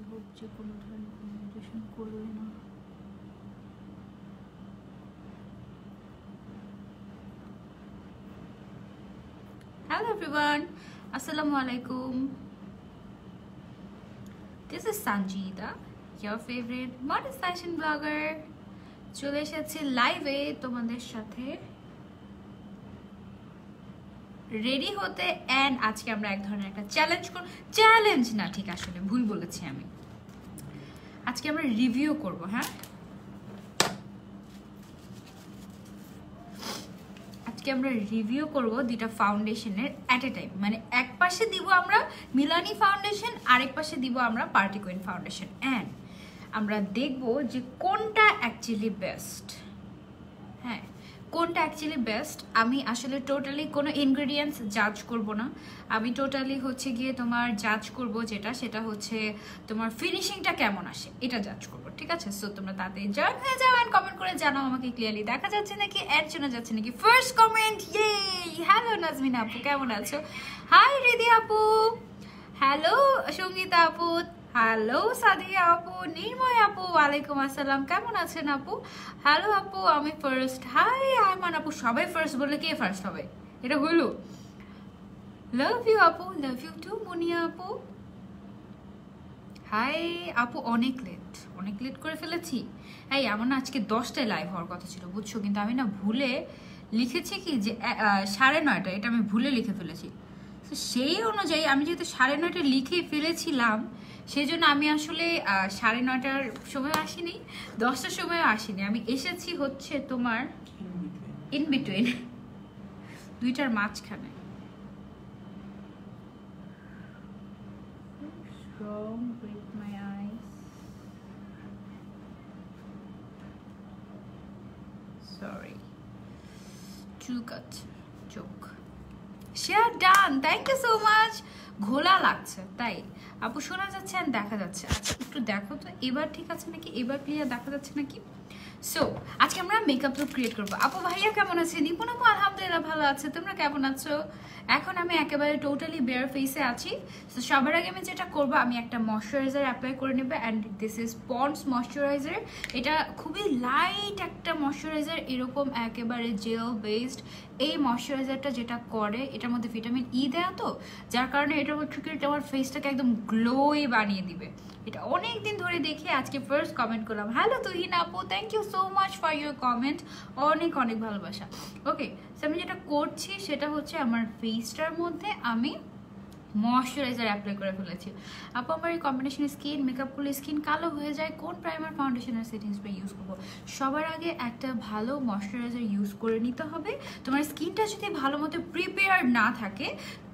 Hope যে কোনো ধরনের কমিউনিকেশন করবে না। Hello everyone, Assalamu alaikum. This is Sanjita, your favorite modern fashion blogger. চলে এসেছি লাইভে তোমাদের সাথে রেডি হতে। এন্ড আজকে আমরা এক ধরনের একটা চ্যালেঞ্জ না, ঠিক আসলে ভুল বলেছি আমি। আজকে আমরা রিভিউ করব। হ্যাঁ, আজকে আমরা রিভিউ করব দুইটা ফাউন্ডেশনের এট এ টাইম। মানে এক পাশে দিব আমরা মিলানি ফাউন্ডেশন, আরেক পাশে দিব আমরা পার্টি কুইন ফাউন্ডেশন। এন্ড আমরা দেখব যে কোনটা অ্যাকচুয়ালি বেস্ট। হ্যাঁ, কোনটা অ্যাকচুয়ালি বেস্ট। আমি আসলে টোটালি কোনো ইনগ্রেডিয়েন্টস জাজ করব না, আমি টোটালি হচ্ছে গিয়ে তোমার জাজ করব সেটা হচ্ছে তোমার ফিনিশিংটা কেমন আসে, এটা জাজ করব। ঠিক আছে, সো তোমরা তাতে জয়েন হয়ে যাও এন্ড কমেন্ট করে জানাও আমাকে ক্লিয়ারলি দেখা যাচ্ছে নাকি, এড শোনা যাচ্ছে নাকি। ফার্স্ট কমেন্ট, ইয়ে, হ্যালো নাজমিন আপু, কেমন আছো? হাই রিদি আপু, হ্যালো সঙ্গীতা আপু, হ্যালো সাদিয়া আপু, নির্ময় আপু, ওয়ালাইকুম আসসালাম, কেমন আছেন আপু? হ্যালো আপু, আমি ফার্স্ট। হাই আয়মান আপু, সবাই ফার্স্ট বললে কে ফার্স্ট হবে? এটা হলো লাভ ইউ আপু, লাভ ইউ টু মুনিয়া আপু। হাই আপু, অনেক লেট করে ফেলেছি। এই আমার না আজকে 10টায় লাইভ হওয়ার কথা ছিল বুঝছো, কিন্তু আমি না ভুলে লিখেছি কি যে 9:30, এটা আমি ভুলে লিখে ফেলেছি। তো সেই অনুযায়ী আমি যেহেতু 9:30 লিখে ফেলেছিলাম, সেই জন্য আমি আসলে 9:30টার সময় আসিনি, 10টার সময় আসিনি। আমি এসেছি হচ্ছে তোমার ইন বিটুইন, দুইটার মাঝখানে। সরি, চোখ শেয়ার ডান, থ্যাংক ইউ সো মাচ। ঘোলা লাগছে তাই আপু, শোনা যাচ্ছে আর দেখা যাচ্ছে। আচ্ছা একটু দেখো তো এবার ঠিক আছে নাকি, এবার ক্লিয়ার দেখা যাচ্ছে নাকি? সো আজকে আমরা মেকআপ লুক ক্রিয়েট করবো। আপু ভাইয়া কেমন আছে? নিপুণ আপু আলহামদুলিল্লাহ ভালো আছে, তোমরা কেমন আছো? এখন আমি একেবারে টোটালি বেয়ার ফেসে আছি। সো সবার আগে আমি যেটা করবো, আমি একটা ময়শ্চারাইজার অ্যাপ্লাই করে নেবো। And this is Pond's moisturiser. এটা খুবই লাইট একটা ময়শ্চারাইজার, এরকম একেবারে জেল বেসড। এই ময়শ্চারাইজারটা যেটা করে, এটার মধ্যে ভিটামিন ই দেয়া, তো যার কারণে এটা হচ্ছে কি আমার ফেসটাকে একদম গ্লোই বানিয়ে দিবে। এটা অনেক দিন ধরে দেখে আজকে ফার্স্ট কমেন্ট করলাম। হ্যালো তুহিন আপু, thank you so much for your comment, অনেক অনেক ভালোবাসা। ওকে, সো আমি যেটা করছি সেটা হচ্ছে আমার ফেসটার মধ্যে আমি ময়শ্চারাইজার অ্যাপ্লাই করে ফেলেছি। আপু আমার এই কম্বিনেশন স্কিন মেকআপ করলে স্কিন কালো হয়ে যায়, কোন প্রাইমার ফাউন্ডেশন আর সেটিং স্প্রে ইউজ করবো? সবার আগে একটা ভালো ময়শ্চারাইজার ইউজ করে নিতে হবে। তোমার স্কিনটা যদি ভালো মতো প্রিপেয়ার না থাকে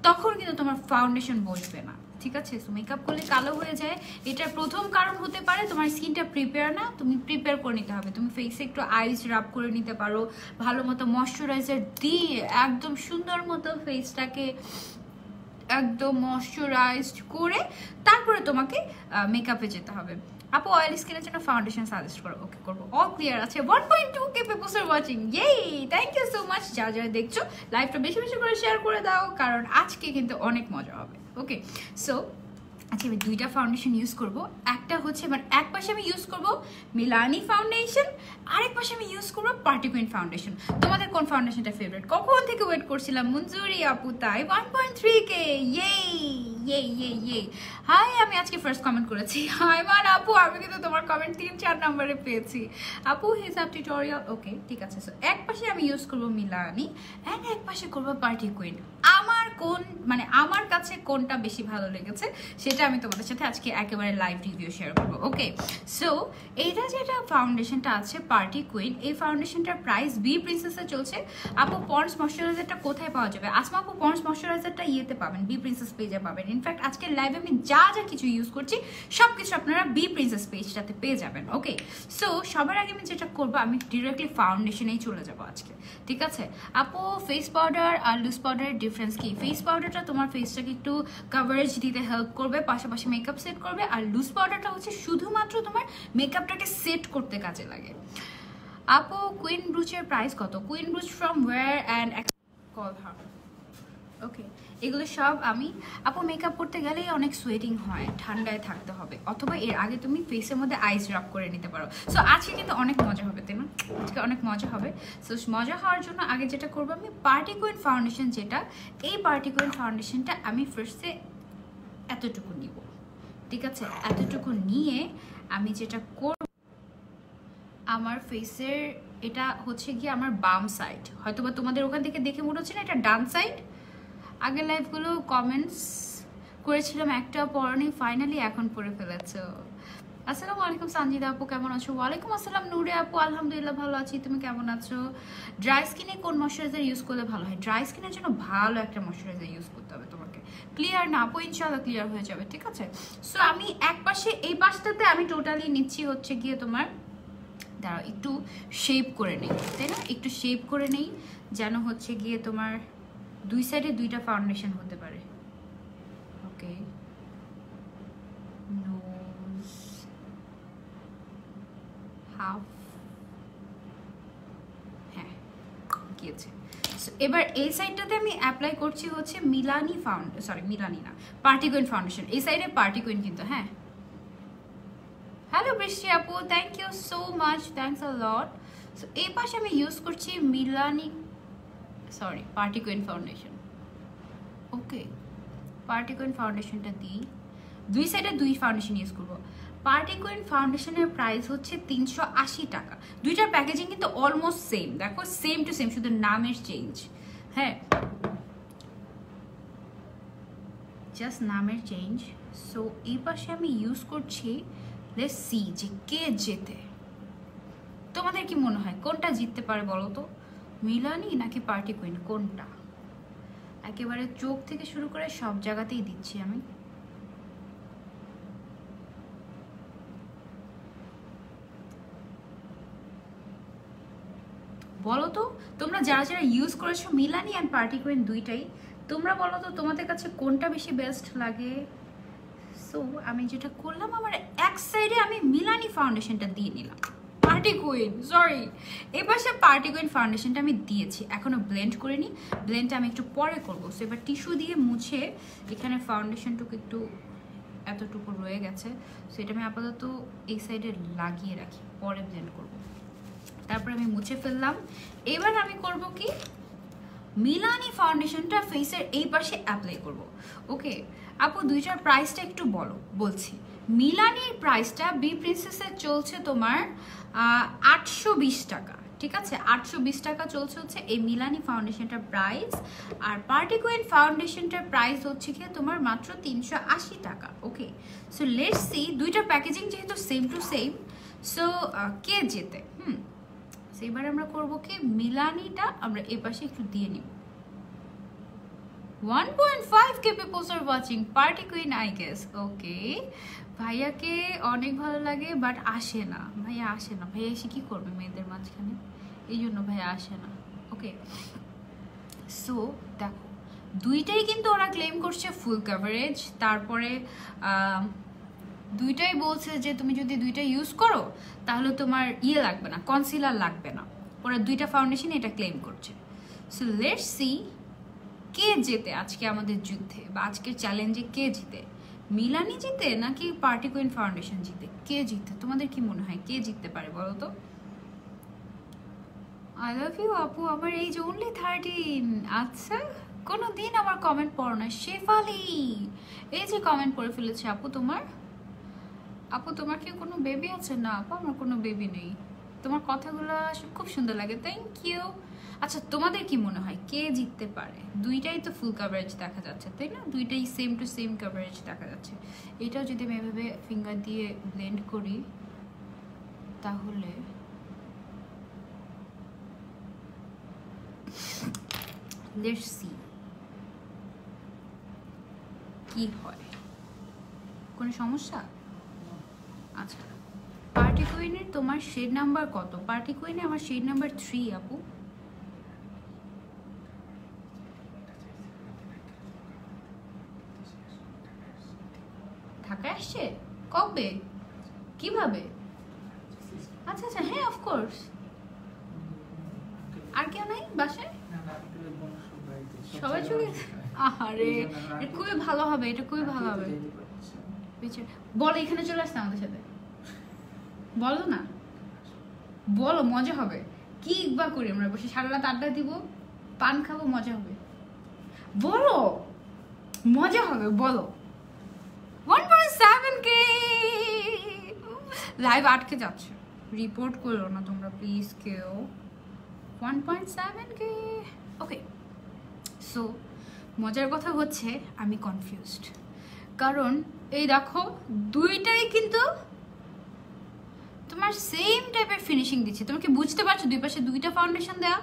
তখন কিন্তু তোমার ফাউন্ডেশন বসবে না। ঠিক আছে, সো মেকআপ করলে কালো হয়ে যায়, এটার প্রথম কারণ হতে পারে তোমার স্কিনটা প্রিপেয়ার না। তুমি প্রিপেয়ার করে নিতে হবে, তুমি ফেসে একটু আইস রাব করে নিতে পারো, ভালো মতো ময়শ্চারাইজার দিয়ে একদম সুন্দর মতো ফেসটাকে একদম ময়শ্চারাইজড করে তারপরে তোমাকে মেকআপে যেতে হবে। আপু অয়েল স্কিনের জন্য ফাউন্ডেশন সাজেস্ট করো। ওকে করবো, অল ক্লিয়ার আছে। 1.2K পিপলস আর ওয়াচিং, ইয়েই, থ্যাংক ইউ সো মাচ। যা দেখছো লাইভটা বেশি বেশি করে শেয়ার করে দাও, কারণ আজকে কিন্তু অনেক মজা হবে। ওকে, সো আজকে আমি দুইটা ফাউন্ডেশন ইউজ করব। একটা হচ্ছে মানে এক পাশে আমি ইউজ করব মিলানি ফাউন্ডেশন, আরেক পাশে আমি ইউজ করব পার্টি কুইন ফাউন্ডেশন। তোমাদের কোন ফাউন্ডেশনটা ফেভারিট? কখন থেকে ওয়েট করছিলাম মঞ্জুরি আপু, তাই 1.3K, ইয়ে। হাই, আমি আজকে ফার্স্ট কমেন্ট করেছি। হাই মান আপু, আমি কিন্তু তোমার কমেন্ট 3-4 নম্বরে পেয়েছি আপু। হিসাব টিউটোরিয়াল, ওকে ঠিক আছে। সো এক পাশে আমি ইউজ করব মিলানি অ্যান্ড এক পাশে করব পার্টি কুইন। আমার কোন মানে আমার কাছে কোনটা বেশি ভালো লেগেছে সেটা আমি তোমাদের সাথে আজকে একেবারে লাইভ রিভিউ শেয়ার করবো। ওকে, সো এইটা যেটা ফাউন্ডেশনটা আছে পার্টি কুইন, এই ফাউন্ডেশনটার প্রাইস বি প্রিন্সেসে চলছে। আপু পন্ডস ময়শ্চারাইজারটা কোথায় পাওয়া যাবে? আসমা আপু পন্ডস ময়শ্চারাইজারটা ইয়েতে পাবেন, বি প্রিন্সেস পেজে পাবেন। ইনফ্যাক্ট আজকের লাইভে আমি যা কিছু ইউজ করছি সব কিছু আপনারা বি প্রিন্সেস পেজটাতে পেয়ে যাবেন। ওকে, সো সবার আগে আমি যেটা করবো, আমি ডিরেক্টলি ফাউন্ডেশনেই চলে যাবো আজকে। ঠিক আছে আপু, ফেস পাউডার আর লুজ পাউডারের ডিফারেন্স কি? ফেস পাউডারটা তোমার ফেসটাকে একটু কভারেজ দিতে হেল্প করবে, পাশাপাশি মেকআপ সেট করবে। আর লুজ পাউডারটা হচ্ছে শুধুমাত্র তোমার মেকআপটাকে সেট করতে কাজে লাগে। আপু কুইন ব্রুচের প্রাইস কত? Queen brooch from wear and call her. Okay, এগুলো সব আমি আপু মেকআপ করতে গেলেই অনেক সোয়েটিং হয়, ঠান্ডায় থাকতে হবে, অথবা এর আগে তুমি ফেসের মধ্যে আইস ড্রপ করে নিতে পারো। সো আজকে কিন্তু অনেক মজা হবে, তাই না? আজকে অনেক মজা হবে। সো মজা হওয়ার জন্য আগে যেটা করবো আমি পার্টি কুইন ফাউন্ডেশন, যেটা এই পার্টি কুইন ফাউন্ডেশনটা আমি ফার্স্টে এতটুকু নিব, ঠিক আছে? এতটুকু নিয়ে আমি যেটা করব, আমার ফেসের এটা হচ্ছে গিয়ে আমার বাম সাইড, হয়তোবা তোমাদের ওখান থেকে দেখে মনে হচ্ছে না এটা ডান সাইড। আগের লাইভগুলো কমেন্টস করেছিলাম একটা পড়নি, ফাইনালি এখন পড়ে ফেলেছো। আসসালামু আলাইকুম সানজিদা আপু, কেমন আছো? ওয়ালাইকুম আসসালাম নূরে আপু, আলহামদুলিল্লাহ ভালো আছি, তুমি কেমন আছো? ড্রাই স্কিনে কোন ময়শ্চারাইজার ইউজ করলে ভালো হয়? ড্রাই স্কিনের জন্য ভালো একটা ময়শ্চারাইজার ইউজ করতে হবে তোমাকে। ক্লিয়ার না আপু? ইনশাআল্লাহ ক্লিয়ার হয়ে যাবে, ঠিক আছে? সো আমি এক পাশে, এই পাশটাতে আমি টোটালি নিচ্ছি হচ্ছে গিয়ে তোমার, দাঁড়াও একটু শেপ করে নেই, তাই না? একটু শেপ করে নেই যেন হচ্ছে গিয়ে তোমার দুই সাইডে দুইটা ফাউন্ডেশন হতে পারে। ওকে, নোজ, হাফ, হ্যাঁ গিয়েছে। এবার এই সাইডটাতে আমি অ্যাপ্লাই করছি হচ্ছে মিলানি মিলানি না, পার্টি কুইন ফাউন্ডেশন। এই সাইডে পার্টি কুইন কিন্তু, হ্যাঁ। হ্যালো বৃষ্টি আপু, thank you so much, thanks a lot. So এই পাশে আমি ইউজ করছি Milani, party queen foundation. Okay, party queen ফাউন্ডেশনটা দিই, দুই সাইডে দুই ফাউন্ডেশন ইউজ করবো। পার্টি কুইন ফাউন্ডেশনের প্রাইস হচ্ছে 380 টাকা। দুইটার প্যাকেজিং কিন্তু অলমোস্ট সেম, দেখো সেম টু সেম, শুধু নামের চেঞ্জ, হ্যাঁ জাস্ট নামের চেঞ্জ। সো এই পাশে আমি ইউজ করছি, লেটস সি যে কে জেতে। তোমাদের কি মনে হয় কোনটা জিততে পারে বলো তো? মিলানি নাকি পার্টি কুইন, কোনটা? একেবারে চোখ থেকে শুরু করে সব জায়গাতেই দিচ্ছি আমি। বলো তো তোমরা যারা যারা ইউজ করেছো মিলানি অ্যান্ড পার্টি কুইন দুইটাই, তোমরা বলো তো তোমাদের কাছে কোনটা বেশি বেস্ট লাগে? সো আমি যেটা করলাম, আমার এক সাইডে আমি মিলানি ফাউন্ডেশনটা দিয়ে নিলাম, পার্টি কুইন এপাশে পার্টি কুইন ফাউন্ডেশনটা আমি দিয়েছি, এখনো ব্লেন্ড করিনি, ব্লেন্ডটা আমি একটু পরে করবো। সো এবার টিস্যু দিয়ে মুছে, এখানে ফাউন্ডেশনটুকু একটু এতটুকু রয়ে গেছে, সো এটা আমি আপাতত এই সাইডে লাগিয়ে রাখি, পরে ব্লেন্ড করবো। তারপর আমি মুছে ফেললাম। এবার আমি করব কি, মিলানি ফাউন্ডেশনটা ফেসের এই পাশে অ্যাপ্লাই করব। ওকে আপু, দুইটার প্রাইসটা একটু বলছি। মিলানির প্রাইসটা বি প্রিন্সেসের চলছে তোমার 820 টাকা, ঠিক আছে? 820 টাকা চলছে হচ্ছে এই মিলানি ফাউন্ডেশনটার প্রাইস। আর পার্টি কুইন ফাউন্ডেশনটার প্রাইস হচ্ছে কি তোমার মাত্র 380 টাকা। ওকে, সো লেটস সি, দুইটার প্যাকেজিং যেহেতু সেম টু সেম, সো কে জেতে? এবার আমরা করবো কি, মিলানিটা আমরা এই পাশে একটু দিয়ে নিব। 1.5k peoples are watching party queen I guess. Okay, ভাইয়াকে অনেক ভালো লাগে বাট আসে না, ভাইয়া আসে না। ভাইয়া এসে কি করবে মেয়েদের মাঝখানে, এই জন্য ভাইয়া আসে না। ওকে, সো দেখো দুইটাই কিন্তু ওরা ক্লেম করছে ফুল কভারেজ। তারপরে দুইটাই বলছে যে তুমি যদি দুইটা ইউজ করো তাহলে তোমার লাগবে না, কনসিলার লাগবে না। ওরা দুইটা ফাউন্ডেশন এটা ক্লেম করছে। সো লেটস সি কে জেতে আজকে আমাদের যুদ্ধে, বা আজকের চ্যালেঞ্জে কে জিতে? মিলানি জিতে নাকি পার্টি কুইন ফাউন্ডেশন জিতে? কে জিতে? তোমাদের কি মনে হয় কে জিততে পারে বলো তো? আই লাভ ইউ আপু, আমার এই যে অনলি 13। আচ্ছা, কোনো দিন আমার কমেন্ট পড়ো না। শেফালি এই যে কমেন্ট পড়ে ফেলেছে আপু। তোমার কি কোনো বেবি আছে? না আপু, আমার কোনো বেবি নেই। তোমার কথাগুলো খুব সুন্দর লাগে, থ্যাংক ইউ। আচ্ছা, তোমাদের কি মনে হয় কে জিততে পারে? দুইটাই তো ফুল কভারেজ দেখা যাচ্ছে, তাই না? দুইটাই সেম টু সেম কভারেজ দেখা যাচ্ছে। এটাও যদি আমি এভাবে ফিঙ্গার দিয়ে ব্লেন্ড করি তাহলে লেটস সি কি হয়। কোনো সমস্যা? আচ্ছা, পার্টি কুইনের তোমার শেড নাম্বার কত? পার্টি কুইনে আমার শেড নাম্বার 3 আপু। ঢাকা আসছে কবে, কিভাবে? আচ্ছা আচ্ছা, হ্যাঁ অফকোর্স। আর কেউ নাই বাসায়? সবাই চলে গেছে। আরে এটা খুবই ভালো হবে, এটা খুবই ভালো হবে। বলো এখানে চলে আসতে আমাদের সাথে, বলো না, বলো, মজা হবে। কি বা করি আমরা বসে সারা রাত আড্ডা দিব, পান খাবো, মজা হবে। বলো, মজা হবে, বলো। 1.7K লাইভ আটকে যাচ্ছে, রিপোর্ট করলো না তোমরা প্লিজ কেউ। 1.7K। ওকে, সো মজার কথা হচ্ছে আমি কনফিউজড, কারণ এই দেখো দুইটাই কিন্তু তোমার সেম টাইপের ফিনিশিং দিচ্ছে। তুমি কি বুঝতে পারছো দুই পাশে দুইটা ফাউন্ডেশন দেয়া?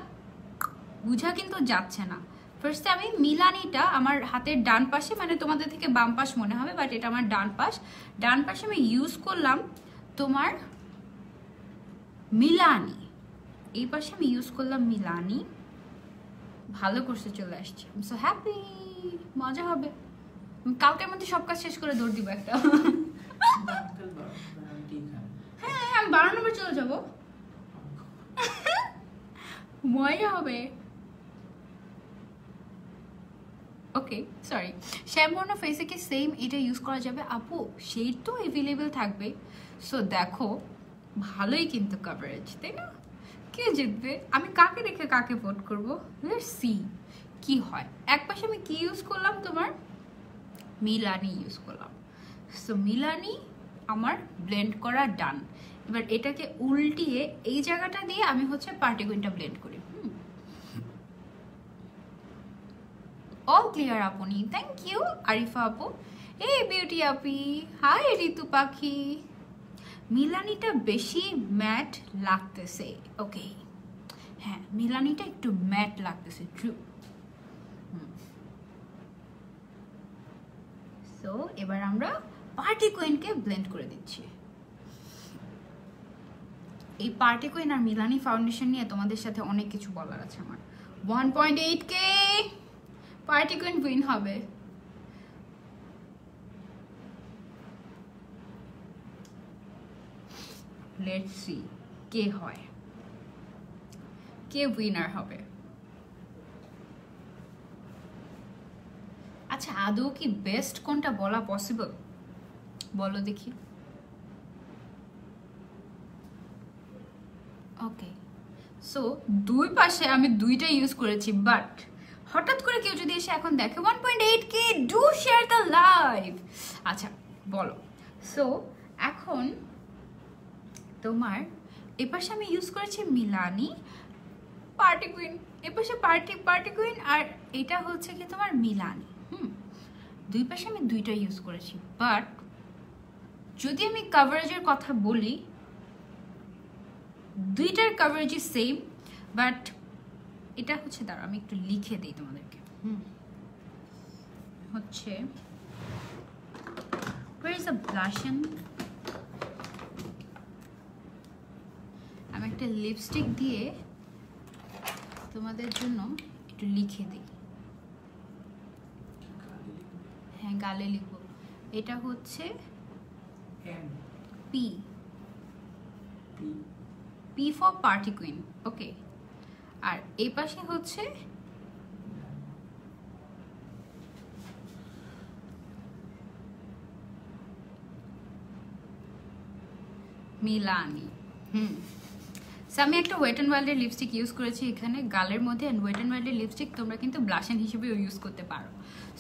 বুঝা কিন্তু যাচ্ছে না। ফার্স্টে আমি মিলানিটা আমার হাতের ডান পাশে, মানে তোমাদের থেকে বাম পাশ মনে হবে, বাট এটা আমার ডান পাশ, ডান পাশে আমি ইউজ করলাম তোমার মিলানি, এই পাশে আমি ইউজ করলাম মিলানি। ভালো করছে, চলে আসছে, আই এম সো হ্যাপি, মজা হবে। কালকের মধ্যে সব কাজ শেষ করে দৌড় দিব একটা। হ্যাঁ, আমি 12 নম্বর চলে যাবো, মজা হবে। ওকে, সরি, শ্যাম্পুর ফেসে কি সেম এটা ইউজ করা যাবে? আপু শেড তো অ্যাভেলেবেল থাকবে, সো দেখো ভালোই কিন্তু কভারেজ, তাই না? কে জিতবে? আমি কাকে রেখে কাকে ভোট করবো? লেটস সি কি হয়। এক পাশে আমি কি ইউজ করলাম, তোমার মিলানি ইউজ করলাম। সো মিলানি আমার ব্লেন্ড করা ডান। এবার এটাকে উল্টিয়ে এই জায়গাটা দিয়ে আমি হচ্ছে পার্টি কুইনটা ব্লেন্ড করি। অল ক্লিয়ার আপনি, থ্যাংক ইউ আরিফা আপু। এই বিউটি আপি, হাই ঋতু পাখি। মিলানিটা বেশি ম্যাট লাগতেছে, ওকে, হ্যাঁ মিলানিটা একটু ম্যাট লাগতেছে, ট্রু। সো এবার আমরা পার্টি কুইনকে ব্লেন্ড করে দিচ্ছি। এই পার্টি কুইন আর মিলানি ফাউন্ডেশন নিয়ে তোমাদের সাথে অনেক কিছু বলার আছে আমার। 1.8K পার্টি কুইন উইন হবে। লেটস সি কে হয়, কে উইনার হবে। আচ্ছা আদৌ কি বেস্ট কোনটা বলা পসিবল, বলো দেখি। ওকে, সো দুই পাশে আমি দুইটা ইউজ করেছি, বাট হঠাৎ করে কেউ যদি এসে এখন দেখে 1.8K, do share the live. আচ্ছা বলো, সো এখন তোমার এপাশে আমি ইউজ করেছি মিলানি, পার্টি কুইন এপাশে পার্টি কুইন, আর এটা হচ্ছে কি তোমার মিলানি। দুই পাশে আমি দুইটা ইউজ করেছি, বাট যদি আমি কভারেজের কথা বলি দুইটার কভারেজই সেম, বাট এটা হচ্ছে, দাঁড়া আমি একটু লিখে দিই তোমাদেরকে। হচ্ছে where is the blushing, আমি একটা লিপস্টিক দিয়ে তোমাদের জন্য একটু লিখে দিই। হ্যাঁ গালে লিখবো। এটা হচ্ছে P, P for party queen, okay. আর এই পাশে হচ্ছে মিলানি। আমি একটা ওয়েট অ্যান্ড ওয়াইল্ডের লিপস্টিক ইউজ করেছি এখানে গালের মধ্যে, অ্যান্ড ওয়েট অ্যান্ড ওয়াইল্ডের লিপস্টিক তোমরা কিন্তু ব্লাশন হিসেবেও ইউজ করতে পারো।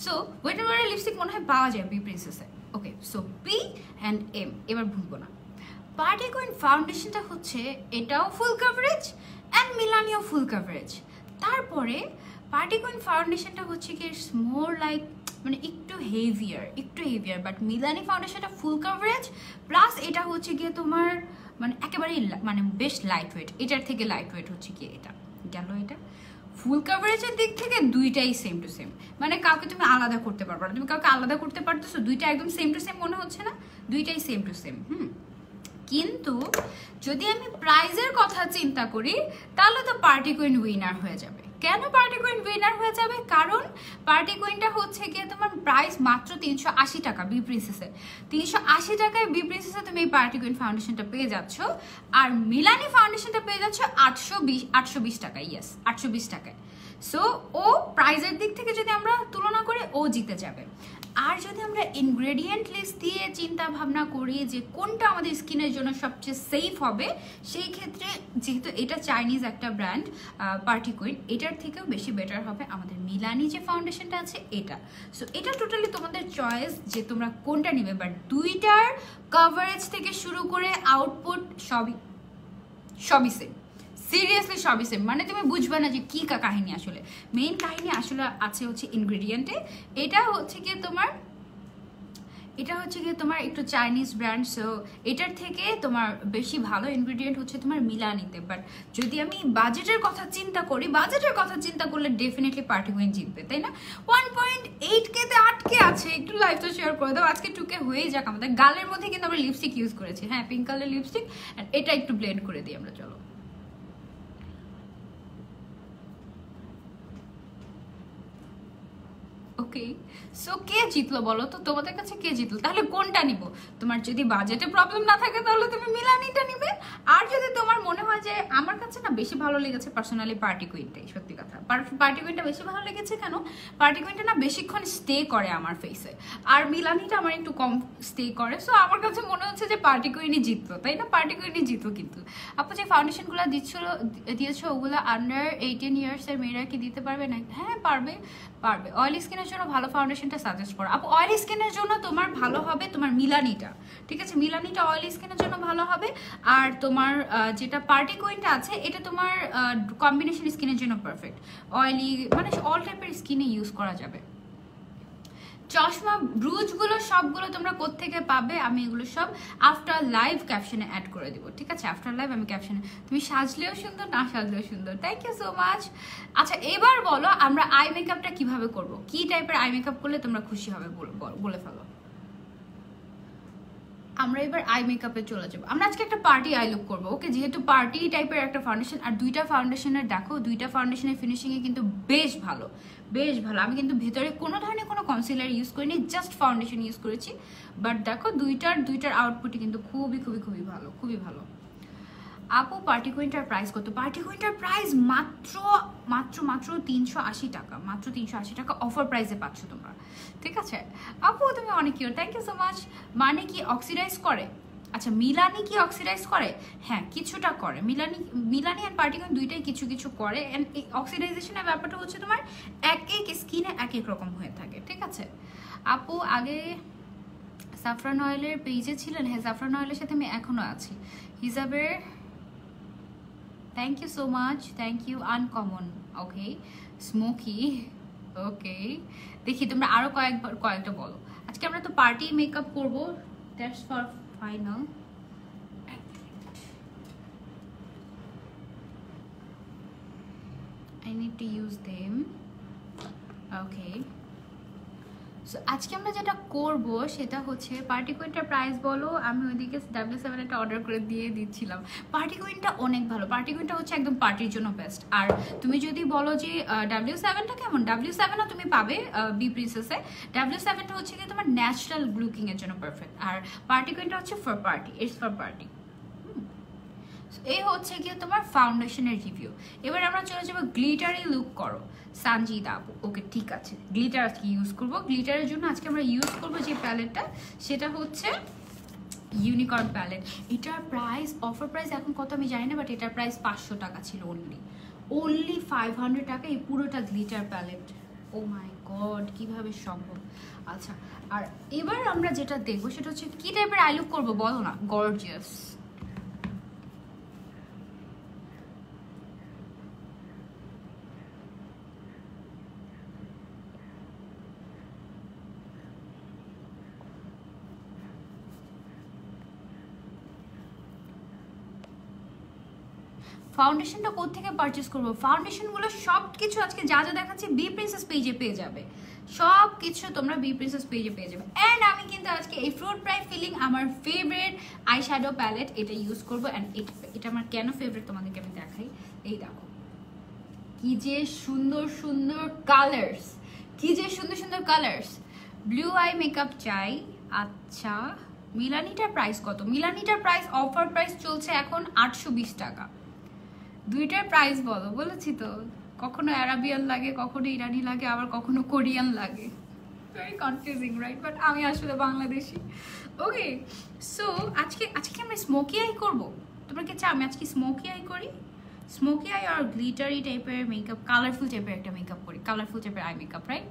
সো ওয়েট অ্যান্ড ওয়াইল্ডের লিপস্টিক মনে হয় পাওয়া যায় বি প্রিন্সেসে, okay. So P and M, এবার ভুলবো না। পার্টি কুইন ফাউন্ডেশনটা হচ্ছে এটাও ফুল কভারেজ অ্যান্ড মিলানিও ফুল কভারেজ। তারপরে পার্টি কুইন ফাউন্ডেশনটা হচ্ছে কি মোর লাইক মানে একটু হেভিয়ার, বাট মিলানি ফাউন্ডেশনটা ফুল কভারেজ প্লাস এটা হচ্ছে গিয়ে তোমার মানে একেবারেই মানে বেশ লাইট ওয়েট, এটার থেকে লাইট ওয়েট হচ্ছে কি এটা গেল। এটা ফুল কভারেজের দিক থেকে দুইটাই সেম টু সেম, মানে কাউকে তুমি আলাদা করতে পারবে না। তুমি কাউকে আলাদা করতে পারতেছো, দুইটা একদম সেম টু সেম মনে হচ্ছে না, দুইটাই সেম টু সেম। কিন্তু যদি আমি প্রাইজের কথা চিন্তা করি তাহলে তো পার্টি কুইন উইনার হয়ে যাবে। কেন পার্টি কুইন উইনার হয়ে যাবে? কারণ পার্টি কুইনটা হচ্ছে গিয়ে তোমার প্রাইস মাত্র 380 টাকা বি প্রিন্সেসের। 380 টাকায় বি প্রিন্সেসে তুমি এই পার্টি কুইন ফাউন্ডেশনটা পেয়ে যাচ্ছ, আর মিলানি ফাউন্ডেশনটা পেয়ে যাচ্ছ 820 টাকায়। ইয়েস, 820 টাকায়। সো ও প্রাইজের দিক থেকে যদি আমরা তুলনা করি ও জিতে যাবে। আর যদি আমরা ইনগ্রেডিয়েন্ট লিস্ট দিয়ে চিন্তা ভাবনা করি যে কোনটা আমাদের স্কিনের জন্য সবচেয়ে সেফ হবে, সেই ক্ষেত্রে যেহেতু এটা চাইনিজ একটা ব্র্যান্ড পার্টি কুইন, এটার থেকেও বেশি বেটার হবে আমাদের মিলানি যে ফাউন্ডেশনটা আছে এটা। সো এটা টোটালি তোমাদের চয়েস যে তোমরা কোনটা নেবে, বাট দুইটার কভারেজ থেকে শুরু করে আউটপুট সবই সেম, সিরিয়াসলি সবই সেম। মানে তুমি বুঝবে না যে কি কাহিনী, আসলে মেইন কাহিনী আসলে আছে হচ্ছে ইনগ্রেডিয়েন্টে। এটা হচ্ছে গিয়ে তোমার একটু চাইনিজ ব্র্যান্ড, সো এটার থেকে তোমার বেশি ভালো ইনগ্রেডিয়েন্ট হচ্ছে তোমার মিলানিতে। বাট যদি আমি বাজেটের কথা চিন্তা করলে ডেফিনেটলি পার্টি কুইন জিতবে, তাই না? 1.8K তে আটকে আছে। একটু লাইভটা শেয়ার করে দাও, আজকে 2K হয়ে যাক আমাদের। গালের মধ্যে কিন্তু আমরা লিপস্টিক ইউজ করেছি, হ্যাঁ পিঙ্ক কালার লিপস্টিক, এটা একটু ব্লেন্ড করে দিই আমরা। চলো ওকে, সো কে জিতলো বলো তো, তোমাদের কাছে কে জিতলো? তাহলে কোনটা নিব? তোমার যদি বাজেটে প্রবলেম না থাকে তাহলে তুমি মিলানিটা নিবে। আর যদি তোমার মনে হয় যে আমার কাছে না বেশি ভালো লেগেছে পার্সোনালি পার্টি কুইনটাই, সত্যি কথা পার্টি কুইনটা বেশি ভালো লেগেছে। কেন? পার্টি কুইনটা না বেশিক্ষণ স্টে করে আমার ফেসে, আর মিলানিটা আমার একটু কম স্টে করে। সো আমার কাছে মনে হচ্ছে যে পার্টি কুইনই জিতলো, তাই না? পার্টি কুইনই জিতলো। কিন্তু আপু যে ফাউন্ডেশনগুলো দিয়েছো ওগুলো আন্ডার 18 ইয়ার্সের মেয়েরা কি দিতে পারবে না? হ্যাঁ পারবে। অয়েলি স্কিনের জন্য ভালো ফাউন্ডেশনটা সাজেস্ট করো আপু। অয়েলি স্কিনের জন্য তোমার ভালো হবে তোমার মিলানিটা, ঠিক আছে? মিলানিটা অয়েলি স্কিনের জন্য ভালো হবে। আর তোমার যেটা পার্টি কুইনটা আছে এটা তোমার কম্বিনেশন স্কিনের জন্য পারফেক্ট। অয়েলি মানে অল টাইপের স্কিনে ইউজ করা যাবে। চশমা ব্রুজগুলো সবগুলো তোমরা কোত্থেকে পাবে আমি এগুলো সব আফটার লাইভ ক্যাপশনে অ্যাড করে দিব, ঠিক আছে? আফটার লাইভ আমি ক্যাপশনে, তুমি সাজলেও সুন্দর না সাজলেও সুন্দর। Thank you so much. আচ্ছা এবার বলো আমরা আই মেকআপটা কিভাবে করব, কি টাইপের আই মেকআপ করলে তোমরা খুশি হবে বলে ফেলো। আমরা এবার আই মেকআপে চলে যাবো। আমরা আজকে একটা পার্টি আই লুক করবো, ওকে? যেহেতু পার্টি টাইপের একটা ফাউন্ডেশন, আর দুইটা ফাউন্ডেশনের দেখো দুইটা ফাউন্ডেশনের ফিনিশিংয়ে কিন্তু বেশ ভালো। আমি কিন্তু ভেতরে কোনো ধরনের কোনো কনসিলার ইউজ করিনি, জাস্ট ফাউন্ডেশন ইউজ করেছি। বাট দেখো দুইটার আউটপুটই কিন্তু খুবই ভালো। আপু পার্টি কুইনটার প্রাইস কত? পার্টি কুইনটার প্রাইস মাত্র 380 টাকা, মাত্র 380 টাকা অফার প্রাইসে পাচ্ছ তোমরা, ঠিক আছে? আপু তুমি অনেক cute, thank you so much. মানে কি অক্সিডাইজ করে? আচ্ছা মিলানি কি অক্সিডাইজ করে? হ্যাঁ কিছুটা করে। মিলানি অ্যান্ড পার্টি কুইন দুইটাই কিছু করে। অ্যান্ড এই অক্সিডাইজেশনের ব্যাপারটা হচ্ছে তোমার এক স্কিনে এক রকম হয়ে থাকে, ঠিক আছে? আপু আগে সাফরান অয়েলের পেজে ছিলেন? হ্যাঁ সাফরান অয়েলের সাথে আমি এখনো আছি। হিজাবের thank you so much, thank you. Uncommon, okay. Smoky, okay. দেখি তোমরা আরো কয়েকটা বলো। আজকে আমরা তো পার্টি মেকআপ করবো, that's for final. I need to use them, okay. So আজকে আমরা যেটা করব সেটা হচ্ছে পার্টি কুইনটার প্রাইস বলো। আমি ওইদিকে W7 একটা অর্ডার করে দিয়ে দিচ্ছিলাম। পার্টি কুইনটা অনেক ভালো, পার্টি কুইনটা হচ্ছে একদম পার্টির জন্য বেস্ট। আর তুমি যদি বলো যে W7টা কেমন, W7ও তুমি পাবে বি প্রিন্সেসে। W7টা হচ্ছে কি তোমার ন্যাচারাল লুকিং এর জন্য পারফেক্ট, আর পার্টি কুইনটা হচ্ছে for party, it's for party. এই হচ্ছে গিয়ে তোমার ফাউন্ডেশনের রিভিউ। এবার আমরা চলে যাবো গ্লিটারি লুক করো সানজিদা আপু। ওকে ঠিক আছে, গ্লিটার আজকে ইউজ করবো। গ্লিটারের জন্য আজকে আমরা ইউজ করবো যে প্যালেটটা সেটা হচ্ছে ইউনিকর্ন প্যালেট। এটার প্রাইস অফার প্রাইস এখন কত আমি জানি না, বাট এটার প্রাইস 500 টাকা ছিল অনলি 500 টাকা এই পুরোটা glitter palette. O my god কিভাবে সম্ভব। আচ্ছা আর এবার আমরা যেটা দেখবো সেটা হচ্ছে কি টাইপের আই লুক করবো বলো না? গর্জিয়াস। ফাউন্ডেশনটা কোত্থেকে পারচেস করবো? ফাউন্ডেশনগুলো সব কিছু আজকে যা দেখাচ্ছি বি প্রিন্সেস পেজে পেয়ে যাবে, সব কিছু তোমরা বি প্রিন্সেস পেজে পেয়ে যাবে। অ্যান্ড আমি কিন্তু আজকে এই ফ্রুট প্রাই ফিলিং আমার ফেভারিট আই শ্যাডো প্যালেট এটা ইউজ করবো। অ্যান্ড এটা আমার কেন ফেভারিট তোমাদেরকে আমি দেখাই। এই দেখো কি যে সুন্দর কালার্স, ব্লু আই মেকআপ চাই। আচ্ছা মিলানিটার প্রাইস কত? মিলানিটার প্রাইস অফার প্রাইস চলছে এখন 820 টাকা। দুইটার প্রাইস বলো, বলেছি তো কখনো অ্যারাবিয়ান লাগে, কখনো ইরানি লাগে, আবার কখনো কোরিয়ান লাগে। ভেরি কনফিউজিং রাইট, বাট আমি আসলে বাংলাদেশি। ওকে, সো আজকে আমরা স্মোকি আই করবো। তোমরা কি চাও আমি আজকে স্মোকি আই করি? স্মোকি আই আর গ্লিটারি টাইপের মেকআপ, কালারফুল টাইপের একটা মেকআপ করি, কালারফুল টাইপের আই মেকআপ, রাইট?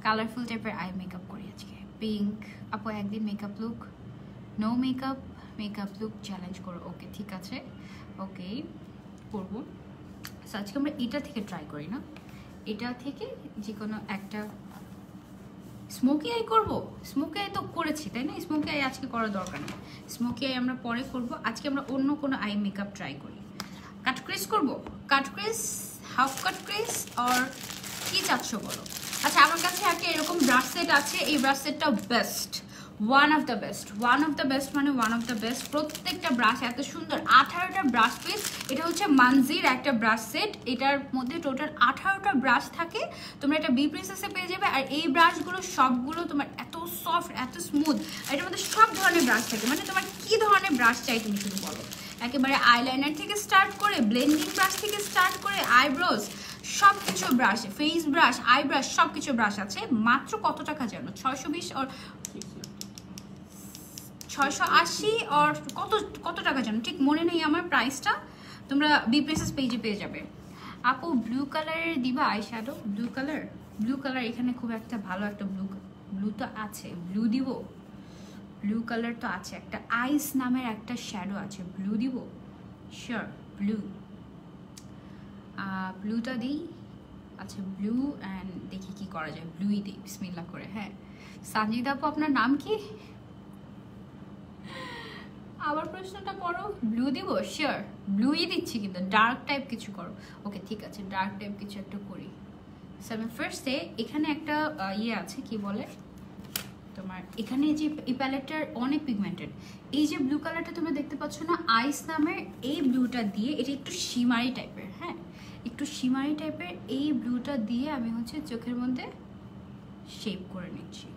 কালারফুল টাইপের আই মেকআপ করি আজকে। পিঙ্ক। আপু একদিন makeup look, no makeup look challenge করো। ওকে ঠিক আছে, ওকে করবো। সো আজকে আমরা এটা থেকে ট্রাই করি না, এটা থেকে যে কোনো একটা স্মোকি আই করবো। স্মোকি আই তো করেছি তাই না, স্মোকি আই আজকে করার দরকার নেই, স্মোকি আই আমরা পরে করব। আজকে আমরা অন্য কোনো আই মেকআপ ট্রাই করি। কাট ক্রিস করবো, কাট ক্রিস, হাফ কাট ক্রিস, আর কি চাচ্ছ বলো? আচ্ছা আমার কাছে একটা এরকম ব্রাশ সেট আছে, এই ব্রাশ সেটটা best, one of the best মানে ওয়ান অফ দ্য বেস্ট। প্রত্যেকটা ব্রাশ এত সুন্দর, 18টা ব্রাশ পিস। এটা হচ্ছে মানজির একটা ব্রাশ সেট, এটার মধ্যে টোটাল 18টা ব্রাশ থাকে। তোমরা এটা বি প্রিন্সেসে পেয়ে যাবে। আর এই ব্রাশগুলো সবগুলো তোমার এত সফট, এত স্মুথ। এটার মধ্যে সব ধরনের ব্রাশ থাকে, মানে তোমার কি ধরনের ব্রাশ চাই তুমি শুধু বলো। একেবারে আইলাইনার থেকে স্টার্ট করে, ব্লেন্ডিং ব্রাশ থেকে স্টার্ট করে, আইব্রোজ, সব কিছু brush, face brush, I brush, সব কিছু ব্রাশ আছে। মাত্র কত টাকা জানো? 620 আর 680 আর কত টাকা জানো, ঠিক মনে নেই আমার প্রাইসটা। তোমরা বি প্রিন্সেস পেজে পেয়ে যাবে। আপু ব্লু কালারের দিবা আই শ্যাডো? ব্লু কালার এখানে খুব একটা ভালো একটা ব্লু তো আছে, ব্লু দিব? ব্লু কালার তো আছে, একটা আইস নামের একটা শ্যাডো আছে, ব্লু দিব? শিওর ব্লুটা দিই। আচ্ছা ব্লু অ্যান্ড দেখি কি করা যায়, ব্লুই দিই বিসমিল্লাহ করে। হ্যাঁ সানজিদা আপু আপনার নাম কি? আবার প্রশ্নটা করো। ব্লু দিব? শিওর ব্লুই দিচ্ছি, কিন্তু ডার্ক টাইপ কিছু করো। ওকে ঠিক আছে, ডার্ক টাইপ কিছু একটা করি। সো আমি ফার্স্টে এখানে একটা ইয়ে আছে, কি বলে তোমার, এখানে যে এই প্যালেটটার অনেক পিগমেন্টেড, এই যে ব্লু কালারটা তোমরা দেখতে পাচ্ছ না, আইস নামের এই ব্লুটা দিয়ে, এটা একটু শিমারি টাইপের, হ্যাঁ একটু শিমারি টাইপের, এই ব্লুটা দিয়ে আমি হচ্ছে চোখের মধ্যে শেপ করে নিচ্ছি।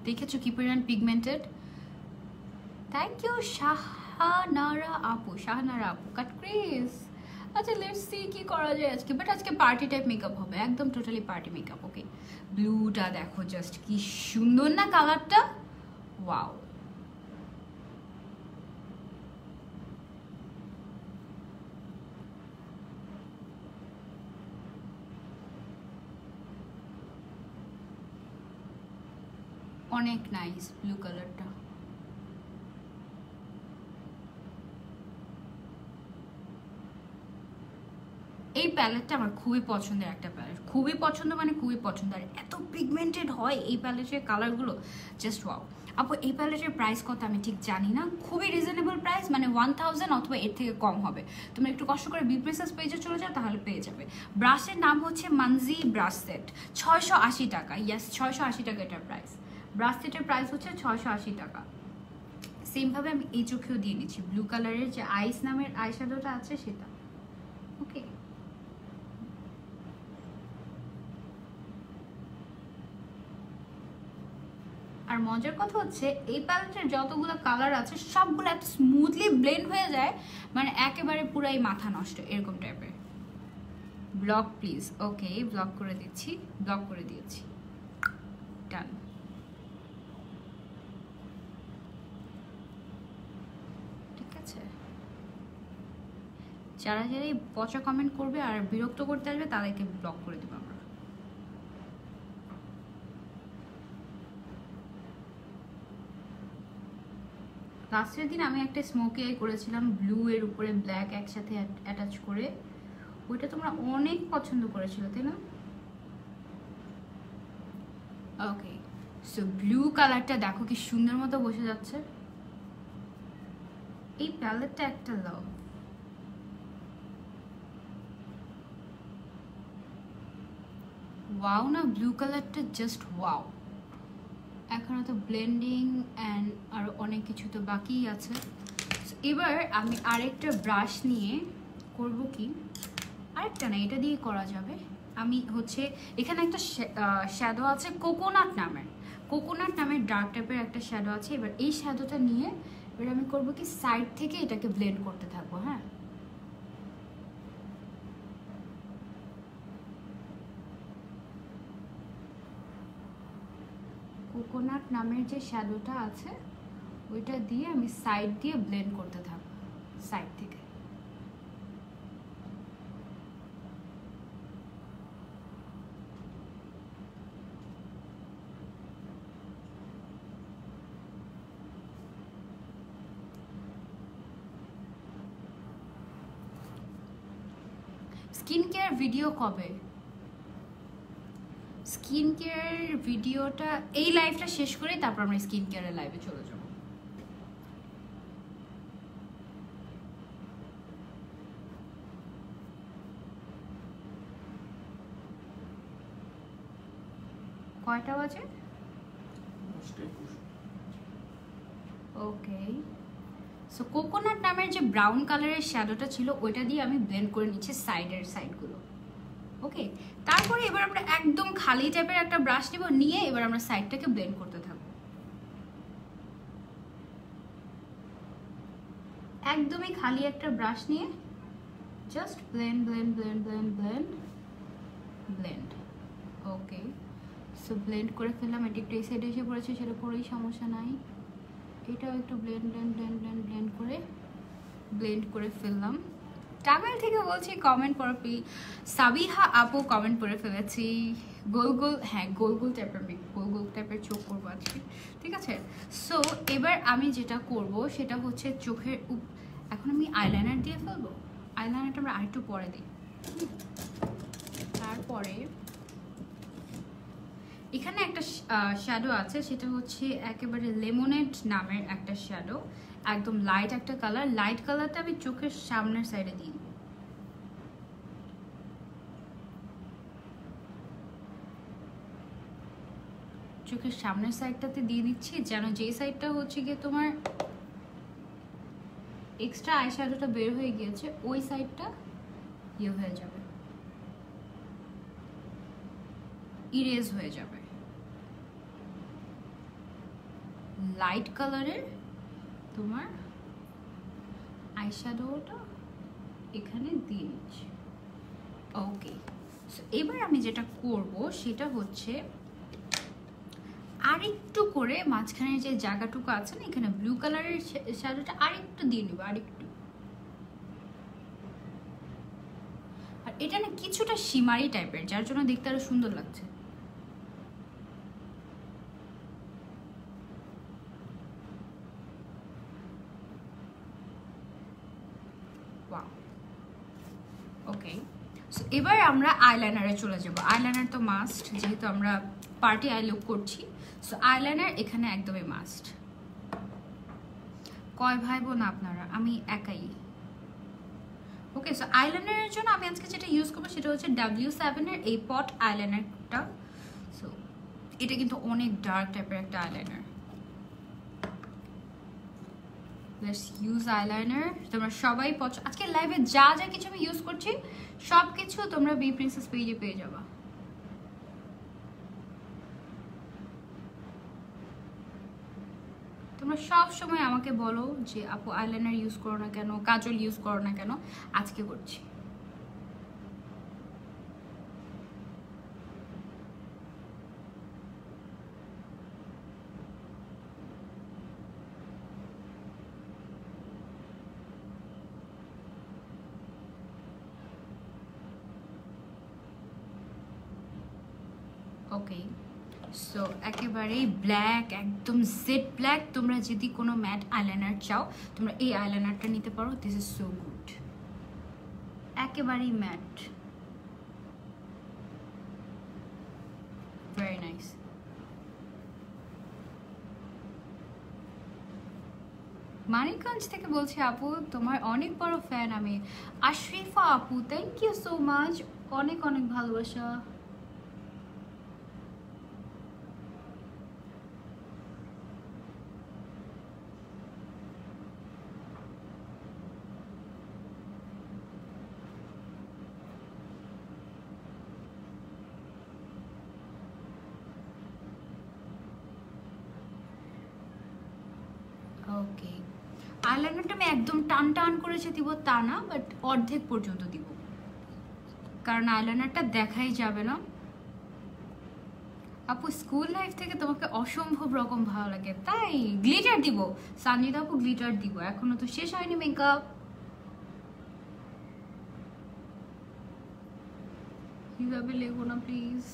দেখেছো কি পরিমাণ পিগমেন্টেড? থ্যাংক ইউ শাহানারা আপু, কাট ক্রিস। আচ্ছা লেটস সি কি করা যায় আজকে, বাট আজকে পার্টি টাইপ মেকআপ হবে, একদম টোটালি পার্টি মেকআপ। ওকে ব্লুটা দেখো জাস্ট কি সুন্দর না কালারটা, ওয়াও। অনেক নাইস ব্লু কালারটা। এই প্যালেটটা আমার খুবই পছন্দের একটা প্যালেট, খুবই পছন্দ মানে খুবই পছন্দ। আর এত পিগমেন্টেড হয় এই প্যালেটের কালারগুলো, জাস্ট ওয়াও। আপু এই প্যালেটের প্রাইস কত আমি ঠিক জানি না, খুবই রিজনেবল প্রাইস, মানে 1000 অথবা এর থেকে কম হবে। তোমরা একটু কষ্ট করে বি প্রিন্সেস পেজে চলে যাও, তাহলে পেয়ে যাবে। ব্রাশের নাম হচ্ছে মানজি ব্রাশ সেট, 680 টাকা। ইয়েস 680 টাকা এটার প্রাইস। ব্রাশ সেটের প্রাইস হচ্ছে 680 টাকা। সেমভাবে আমি এই চোখেও দিয়ে নিচ্ছি, ব্লু কালারের যে আইস নামের আইশ্যাডোটা আছে সেটা। ওকে আর মজার কথা হচ্ছে এই প্যালেটের যতগুলো কালার আছে সবগুলো এত স্মুথলি ব্লেন্ড হয়ে যায়, মানে একেবারে পুরাই মাথা নষ্ট এরকম টাইপের। Block please. ওকে ব্লক করে দিচ্ছি, ব্লক করে দিয়েছি, ডান। ঠিক আছে, যারা যারা এই পচা কমেন্ট করবে আর বিরক্ত করতে আসবে তাদেরকে ব্লক করে দেবো আমরা। লাস্টের দিন আমি একটা স্মোকি আই করেছিলাম ব্লু এর উপরে ব্ল্যাক একসাথে অ্যাটাচ করে, ওইটা তোমরা অনেক পছন্দ করেছিল তাই না? ওকে সো ব্লু কালারটা দেখো কি সুন্দর মতো বসে যাচ্ছে। এই প্যালেটটা একটা লাও, ওয়াও না ব্লু কালারটা জাস্ট ওয়াও। এখনো তো ব্লেন্ডিং অ্যান্ড আরো অনেক কিছু তো বাকিই আছে। এবার আমি আরেকটা ব্রাশ নিয়ে করব কি, আরেকটা না এটা দিয়ে করা যাবে, আমি হচ্ছে এখানে একটা শ্যাডো আছে কোকোনাট নামের ডার্ক টাইপের একটা শ্যাডো আছে। এবার এই শ্যাডোটা নিয়ে এবার আমি করবো কি সাইড থেকে এটাকে ব্লেন্ড করতে থাকবো। হ্যাঁ, কোকোনাট নামের যে শ্যাডোটা আছে ওইটা দিয়ে আমি সাইড দিয়ে ব্লেন্ড করতে থাকবো সাইড থেকে। স্কিন কেয়ার ভিডিও কবে? স্কিন কেয়ার ভিডিওটা এই লাইভটা শেষ করেই তারপর আমরা স্কিন কেয়ারের লাইভে চলে যাব। কয়টা বাজে? ওকে, সো কোকোনাট নামের যে ব্রাউন কালারের শ্যাডোটা ছিল ওইটা দিয়ে আমি ব্লেন্ড করে নিচ্ছি সাইডগুলো। ওকে, তারপরে এবার আমরা একদম খালি টাইপের একটা ব্রাশ নিব, নিয়ে এবার আমরা সাইডটাকে ব্লেন্ড করতে থাকবো। একদমই খালি একটা ব্রাশ নিয়ে just blend blend blend blend blend blend. Okay, so blend করে ফেললাম। এটি একটু এই সাইডে এসে পড়েছে, সেটা করেই সমস্যা নাই। এটাও একটু blend blend blend blend blend করে ফেললাম। টাঙ্গাইল থেকে বলছি, কমেন্ট পড়ো প্লিজ। সাবিহা আপু কমেন্ট করে ফেলেছি। গোল গোল, হ্যাঁ গোল গোল টাইপের চোখ করবো আজকে, ঠিক আছে। সো এবার আমি যেটা করব সেটা হচ্ছে চোখের এখন আমি আইলাইনার দিয়ে ফেলবো। আইলাইনারটা আমরা আরেকটু পরে দিই। তারপরে এখানে একটা শ্যাডো আছে, সেটা হচ্ছে একেবারে লেমনেড নামের একটা শ্যাডো, একদম লাইট একটা কালার। লাইট কালারটা আমি চোখের সামনের সাইডে দিই। চোখের সামনের সাইডটাতে দিয়ে দিচ্ছি, যেন যেই সাইডটা হচ্ছে গিয়ে তোমার এক্সট্রা আই শ্যাডোটা বের হয়ে গিয়েছে ওই সাইডটা ইয়ে হয়ে যাবে, ইরেজ হয়ে যাবে। লাইট কালারের তোমার আইশ্যাডোটা এখানে দিয়ে নিচ্ছি। ওকে, সো এবার আমি যেটা করব সেটা হচ্ছে আরেকটু করে মাঝখানে যে জায়গাটুকু আছে না, এখানে ব্লু কালারের শ্যাডোটা আরেকটু দিয়ে নিব, আরেকটু। আর এটা না কিছুটা শিমারি টাইপের, যার জন্য দেখতে আরো সুন্দর লাগছে। ওকে, সো এবার আমরা আইলাইনারে চলে যাব। আইলাইনার তো মাস্ট, যেহেতু আমরা পার্টি আই লুক করছি, সো আইলাইনার এখানে একদমই মাস্ট। কয় ভাই বোন আপনারা? আমি একাই। ওকে, সো আইলাইনারের জন্য আমি আজকে যেটা ইউজ করবো সেটা হচ্ছে W7 এর এই পট আইলাইনারটা। সো এটা কিন্তু অনেক ডার্ক টাইপের একটা আইলাইনার। Let's use eyeliner. তোমরা সবাই আজকে লাইভে যা যা কিছু আমি ইউজ করছি সব কিছু তোমরা বি প্রিন্সেস পেজে পেয়ে যাবা। তোমরা সব সময় আমাকে বলো যে আপু আইলাইনার ইউজ করো না কেন, কাজল ইউজ করো না কেন, আজকে করছি। ওকে, সো একেবারেই ব্ল্যাক, একদম জেড ব্ল্যাক। তোমরা যদি কোনো ম্যাট আইলাইনার চাও তোমরা এই আইলাইনারটা নিতে পারো। দিস ইজ সো গুড, একেবারেই ম্যাট, ভেরি নাইস। মানিকগঞ্জ থেকে বলছি আপু, তোমার অনেক বড় ফ্যান আমি। আশরিফা আপু, থ্যাংক ইউ সো মাচ, অনেক অনেক ভালোবাসা। আইলাইনারটা আমি একদম টান টান করেছে দিব তা না, বাট অর্ধেক পর্যন্ত দিব, কারণ আইলাইনারটা দেখাই যাবে না। আপু স্কুল লাইফ থেকে তোমাকে অসম্ভব রকম ভালো লাগে, তাই গ্লিটার দিব সঞ্জিতা আপু, গ্লিটার দিব, এখনো তো শেষ হয়নি মেকআপ। কিভাবে লেখো না প্লিজ।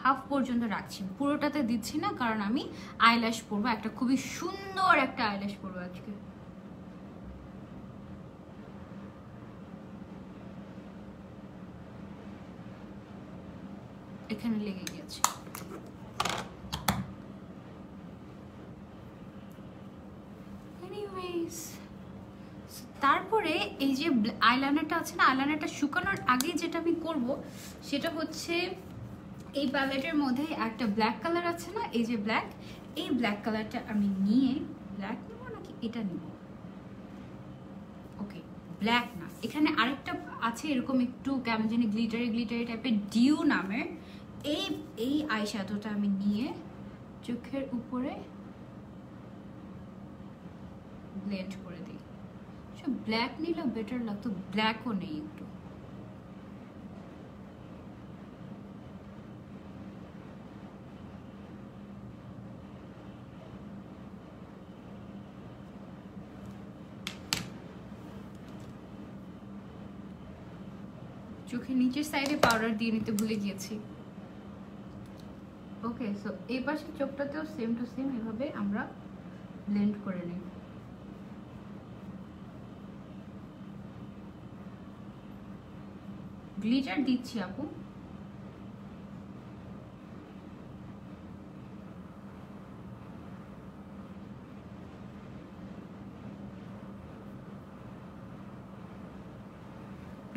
হাফ পর্যন্ত রাখছি, পুরোটাতে দিচ্ছি না, কারণ আমি আইল্যাশ পরবো, একটা খুবই সুন্দর একটা আইল্যাশ পরবো আজকে। এখানে লেগে গেছে। এনিওয়েজ, তারপরে এই যে আইলাইনারটা আছে না, আইলাইনারটা শুকানোর আগে যেটা আমি করব সেটা হচ্ছে এই প্যালেটের মধ্যে একটা ব্ল্যাক কালার আছে না, এই যে ব্ল্যাক, এই ব্ল্যাক কালারটা আমি নিয়ে, ব্ল্যাক নেবো নাকি এটা নিব, ওকে ব্ল্যাক না, এখানে আরেকটা আছে এরকম একটু কেমন জানি গ্লিটারি গ্লিটারি টাইপের ডিউ নামের, এই আইশ্যাডোটা আমি নিয়ে চোখের উপরে ব্লেন্ড করে দিই। ব্ল্যাক নিলে বেটার লাগতো, ব্ল্যাকও নেই একটু। চোখের নিচের সাইডে পাউডার দিয়ে নিতে ভুলে গিয়েছি। ওকে, সো এই পাশের চোখটাতেও সেম টু সেম এভাবে আমরা ব্লেন্ড করে নিই। গ্লিটার দিচ্ছি আপু,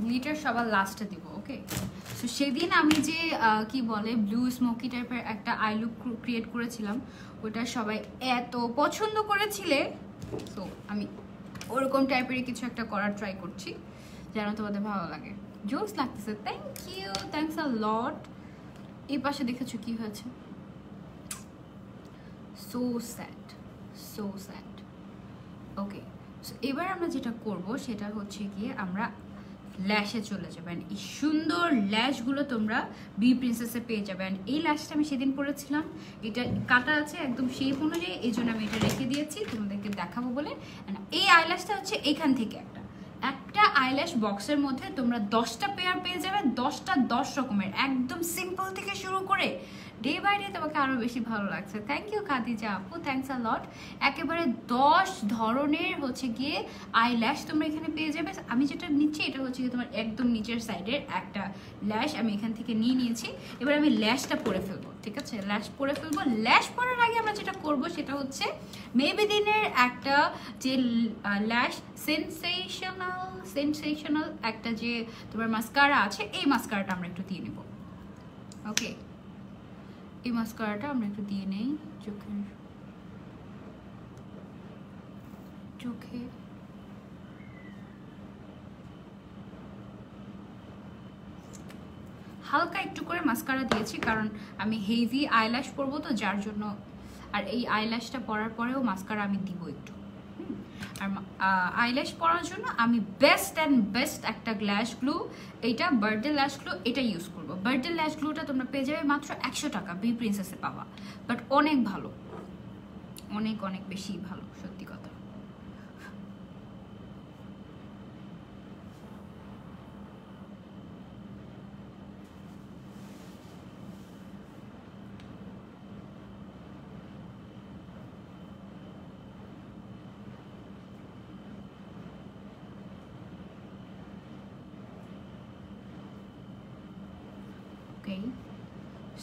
গ্লিটার সবার লাস্টে দিব। ওকে, সো সেদিন আমি যে কি বলে ব্লু স্মোকি টাইপের একটা আই লুক ক্রিয়েট করেছিলাম, ওটা সবাই এত পছন্দ করেছিলে, সো আমি ওরকম টাইপেরই কিছু একটা করার ট্রাই করছি যেন তোমাদের ভালো লাগে। জোস লাগতেছে, থ্যাংক ইউ, থ্যাংকস আ লট। এই পাশে দেখেছো কি হয়েছে, সো স্যাড, সো স্যাড। ওকে, সো এবার আমরা যেটা করব সেটা হচ্ছে গিয়ে আমরা ল্যাশে চলে যাবেন। এই সুন্দর ল্যাশগুলো তোমরা বি প্রিন্সেসে পেয়ে যাবেন। এই ল্যাশটা আমি সেদিন পরেছিলাম, এটা কাটা আছে একদম শেপ অনুযায়ী, এই জন্য আমি এটা রেখে দিয়েছি তোমাদেরকে দেখাবো বলে। এই আইল্যাশটা হচ্ছে এখান থেকে একটা আইল্যাশ বক্সের মধ্যে তোমরা 10টা পেয়ার পেয়ে যাবে, 10টা 10 রকমের, একদম সিম্পল থেকে শুরু করে ডে বাই ডে তোমাকে আরো বেশি ভালো লাগছে। থ্যাংক ইউ খাদিজা আপু, থ্যাংকস আ লট। একেবারে 10 ধরনের হচ্ছে গিয়ে আইল্যাশ তোমরা এখানে পেয়ে যাবে। আমি যেটা নিচ্ছি এটা হচ্ছে গিয়ে তোমার একদম নিচের সাইডের একটা ল্যাশ আমি এখান থেকে নিয়ে নিয়েছি। এবার আমি ল্যাশটা পরে ফেলবো, ঠিক আছে, ল্যাশ পরে ফেলবো। ল্যাশ পরার আগে আমরা যেটা করব সেটা হচ্ছে মেবেলিনের একটা যে ল্যাশ সেনসেশনাল একটা যে তোমার মাস্কারা আছে, এই মাস্কারাটা আমরা একটু দিয়ে নেব। ওকে, এই মাস্কারাটা আমরা একটু দিয়ে নেই চোখে। হালকা একটু করে মাস্কারা দিয়েছি, কারণ আমি হেভি আইল্যাশ পরবো তো যার জন্য, আর এই আইল্যাশটা পরার পরেও মাস্কারা আমি দিব একটু। আর আইল্যাশ পরার জন্য আমি বেস্ট অ্যান্ড বেস্ট একটা ল্যাশ গ্লু, এইটা বার্থডে ল্যাশ গ্লু, এটা ইউজ করবো। বার্থডে ল্যাশ গ্লুটা তোমরা পেয়ে যাবে মাত্র 100 টাকা, বি প্রিন্সেসে পাবা, বাট অনেক ভালো, অনেক অনেক বেশি ভালো, সত্যি কথা।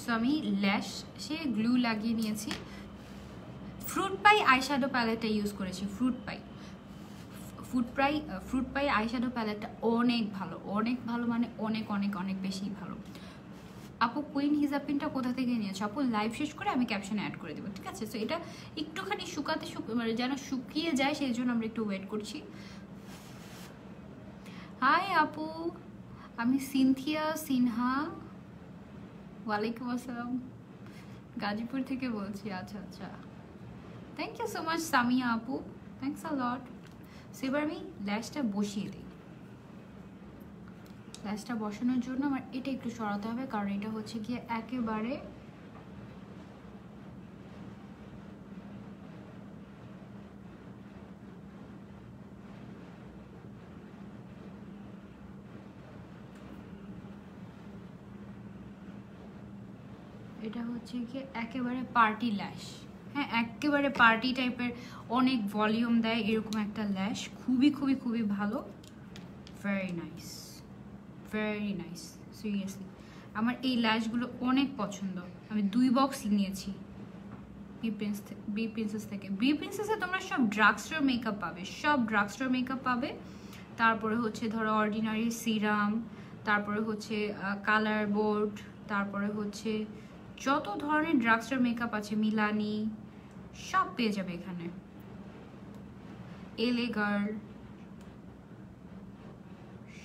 সো আমি ল্যাশে গ্লু লাগিয়ে নিয়েছি। ফ্রুট পাই আইশ্যাডো প্যালেটটা ইউজ করেছি, ফ্রুট পাই আইশ্যাডো প্যালেটটা অনেক ভালো, অনেক ভালো, মানে অনেক অনেক অনেক বেশি ভালো। আপু কুইন হিজাব পিনটা কোথা থেকে নিয়েছো? আপু লাইভ শেষ করে আমি ক্যাপশনে অ্যাড করে দেবো, ঠিক আছে? সো এটা একটুখানি শুকাতে মানে যেন শুকিয়ে যায়, সেই জন্য আমরা একটু ওয়েট করছি। হাই আপু, আমি সিনথিয়া সিনহা। ওয়ালাইকুম আসসালাম, গাজীপুর থেকে বলছি। আচ্ছা আচ্ছা, thank you so much Samia আপু, থ্যাংকস আ লট। সো এবার আমি ল্যাশটা বসিয়ে দিই। ল্যাশটা বসানোর জন্য আমার এটা একটু সরাতে হবে, কারণ এটা হচ্ছে গিয়ে একেবারে এটা হচ্ছে গিয়ে একেবারে পার্টি ল্যাশ। হ্যাঁ, একেবারে পার্টি টাইপের, অনেক ভলিউম দেয় এরকম একটা ল্যাশ। খুবই খুবই খুবই ভালো, very nice, very nice. Seriously আমার এই ল্যাশগুলো অনেক পছন্দ। আমি 2 বক্স নিয়েছি বি প্রিন্সেস থেকে। বি প্রিন্সেসে তোমরা সব ড্রাগ স্টোর মেকআপ পাবে, সব ড্রাগ স্টোর মেকআপ পাবে। তারপরে হচ্ছে ধরো অর্ডিনারি সিরাম, তারপরে হচ্ছে কালার বোর্ড, তারপরে হচ্ছে যত ধরনের ড্রাগ স্টোর মেকআপ আছে, মিলানি, সব পেয়ে যাবে এখানে। এলে গার্ল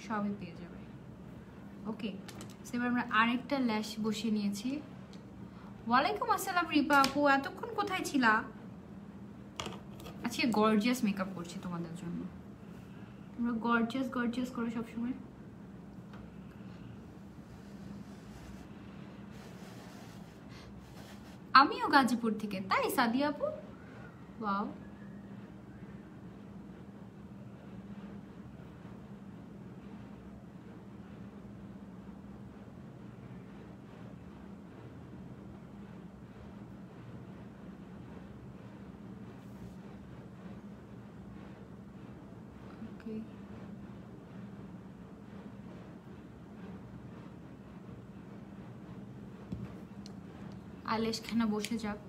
সবই পেয়ে যাবে। ওকে, এবার আমরা আরেকটা ল্যাশ বসিয়ে নিয়েছি। ওয়ালাইকুম আসসালাম রিপা আপু, এতক্ষণ কোথায় ছিলা? আজকে গর্জিয়াস মেকআপ করছি তোমাদের জন্য। তোমরা গর্জিয়াস গর্জিয়াস করো সবসময়। আমিও গাজীপুর থেকে, তাই সাদিয়া আপু? ওয়াও, ওকে। আইল্যাশ খানা বসে যাক।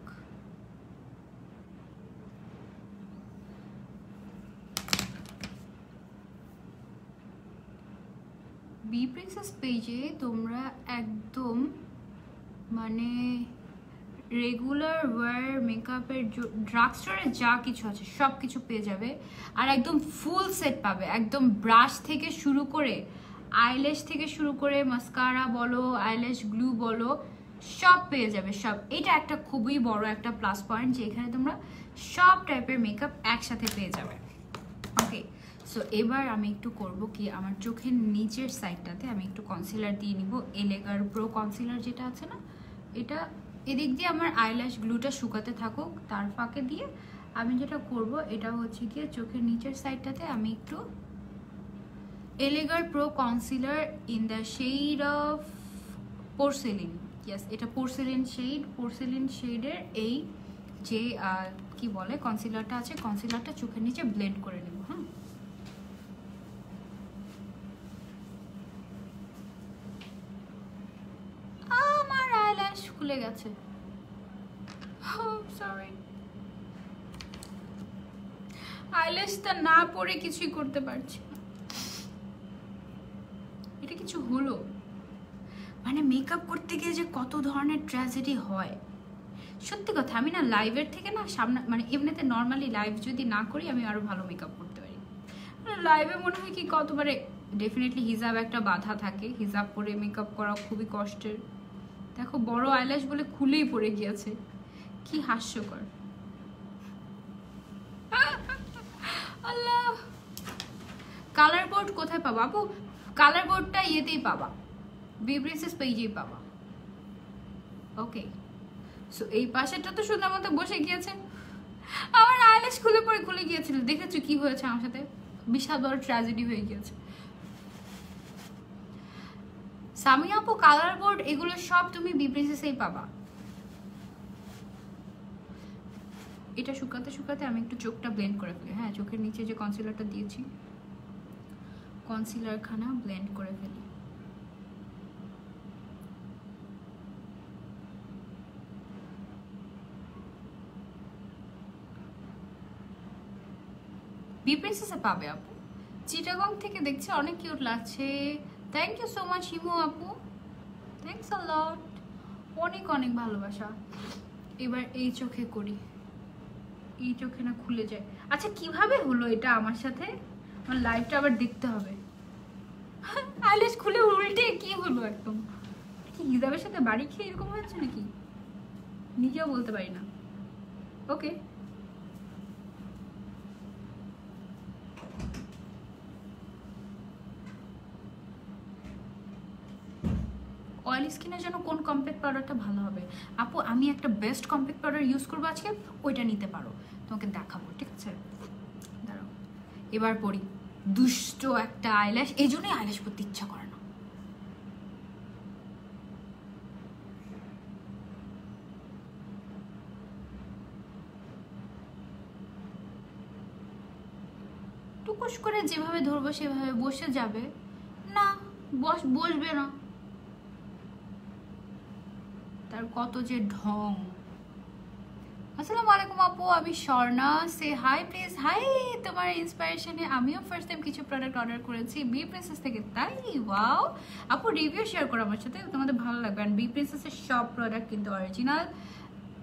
বি প্রিন্সেস পেজে তোমরা একদম মানে রেগুলার ওয়্যার মেকআপের ড্রাগ স্টোরে যা কিছু আছে সব কিছু পেয়ে যাবে। আর একদম ফুল সেট পাবে, একদম ব্রাশ থেকে শুরু করে, আইল্যাশ থেকে শুরু করে, মাস্কারা বলো, আইল্যাশ গ্লু বলো, সব পেয়ে যাবে সব। এটা একটা খুবই বড় একটা প্লাস পয়েন্ট যে এখানে তোমরা সব টাইপের মেকআপ একসাথে পেয়ে যাবে। ওকে, সো এবার আমি একটু করব কি, আমার চোখের নিচের সাইডটাতে আমি একটু কনসিলার দিয়ে নিব। এলেগার প্রো কনসিলার যেটা আছে না, এটা এদিক দিয়ে আমার আইল্যাশ গ্লুটা শুকাতে থাকুক, তার ফাঁকে দিয়ে আমি যেটা করব এটা হচ্ছে গিয়ে চোখের নিচের সাইডটাতে আমি একটু L A girl pro concealer in the shade of porcelain. Yes, এটা পোর্সেলিন শেড। পোর্সেলিন শেডের এই যে কি বলে কনসিলারটা আছে, কনসিলারটা চোখের নিচে ব্লেন্ড করে নেব। হ্যাঁ, আমার আইল্যাশ খুলে গেছে, সরি। আইল্যাশটা না পরে কিছুই করতে পারছি না। এটা কিছু হলো মানে মেকআপ করতে গিয়ে যে কত ধরনের ট্র্যাজেডি হয়, সত্যি কথা। আমি না লাইভের থেকে না সামনে, মানে এমনিতে নর্মালি লাইভ যদি না করি আমি আরো ভালো মেকআপ করতে পারি। লাইভে মনে হয় কি কতবারে, ডেফিনেটলি হিজাব একটা বাধা থাকে, হিজাব পরে মেকআপ করা খুবই কষ্টের। দেখো বড় আইল্যাশ বলে খুলেই পড়ে গিয়েছে, কি হাস্যকর। আল্লাহ, কালার বোর্ড কোথায় পাবো আপু? কালার বোর্ডটা ইয়েতেই পাবা, বি প্রিন্সেস পেজেই পাবা। ওকে, সো এই পাশেরটা তো সুন্দর মতো বসে গিয়েছে। আমার আইল্যাশ খুলে পরে খুলে গিয়েছিল, দেখেছো কি হয়েছে আমার সাথে? বিশাল বড় ট্র্যাজেডি হয়ে গিয়েছে। সামিয়া আপু, কালার বোর্ড এগুলো সব তুমি বি প্রিন্সেসেই পাবা। এটা শুকাতে শুকাতে আমি একটু চোখটা ব্লেন্ড করে ফেলি। হ্যাঁ, চোখের নিচে যে কনসিলারটা দিয়েছি, কনসিলার খানা ব্লেন্ড করে ফেলি। বি প্রিন্সেসে পাবে আপু। চিটাগং থেকে দেখছি, অনেক কিউট লাগছে। Thank you so much Himu আপু, থ্যাঙ্কস আ লট, অনেক অনেক ভালোবাসা। এবার এই চোখে করি, এই চোখে না খুলে যায়। আচ্ছা কিভাবে হলো এটা আমার সাথে? আমার লাইভটা আবার দেখতে হবে। আইল্যাশ খুলে উল্টে কি হলো একদম? কি হিজাবের সাথে বাড়ি খেয়ে এরকম হয়েছে নাকি? নিজেও বলতে পারি না। ওকে, অয়েলি স্কিনের জন্য কোন কম্প্যাক্ট পাউডারটা ভালো হবে? আপু আমি একটা বেস্ট কম্প্যাক্ট পাউডার ইউজ করবো আজকে, ওইটা নিতে পারো, তোমাকে দেখাবো, ঠিক আছে? দাঁড়াও, এবার পড়ি। দুষ্ট একটা আইল্যাশ, এই জন্যই আইল্যাশ পরতে ইচ্ছা করে না। টুকুস করে যেভাবে ধরবো সেভাবে বসে যাবে না, বসবে না, তার কত যে ঢং। আসসালামু আলাইকুম আপু, আমি স্বর্ণা। সে হাই প্লিজ। হাই, তোমার ইন্সপিরেশনে আমিও ফার্স্ট টাইম কিছু প্রোডাক্ট অর্ডার করেছি বি প্রিন্সেস থেকে। তাই? ওয়াও আপু, রিভিউ শেয়ার করো আমার সাথে, তোমাদের ভালো লাগবে। অ্যান্ড বি প্রিন্সেসের সব প্রোডাক্ট কিন্তু অরিজিনাল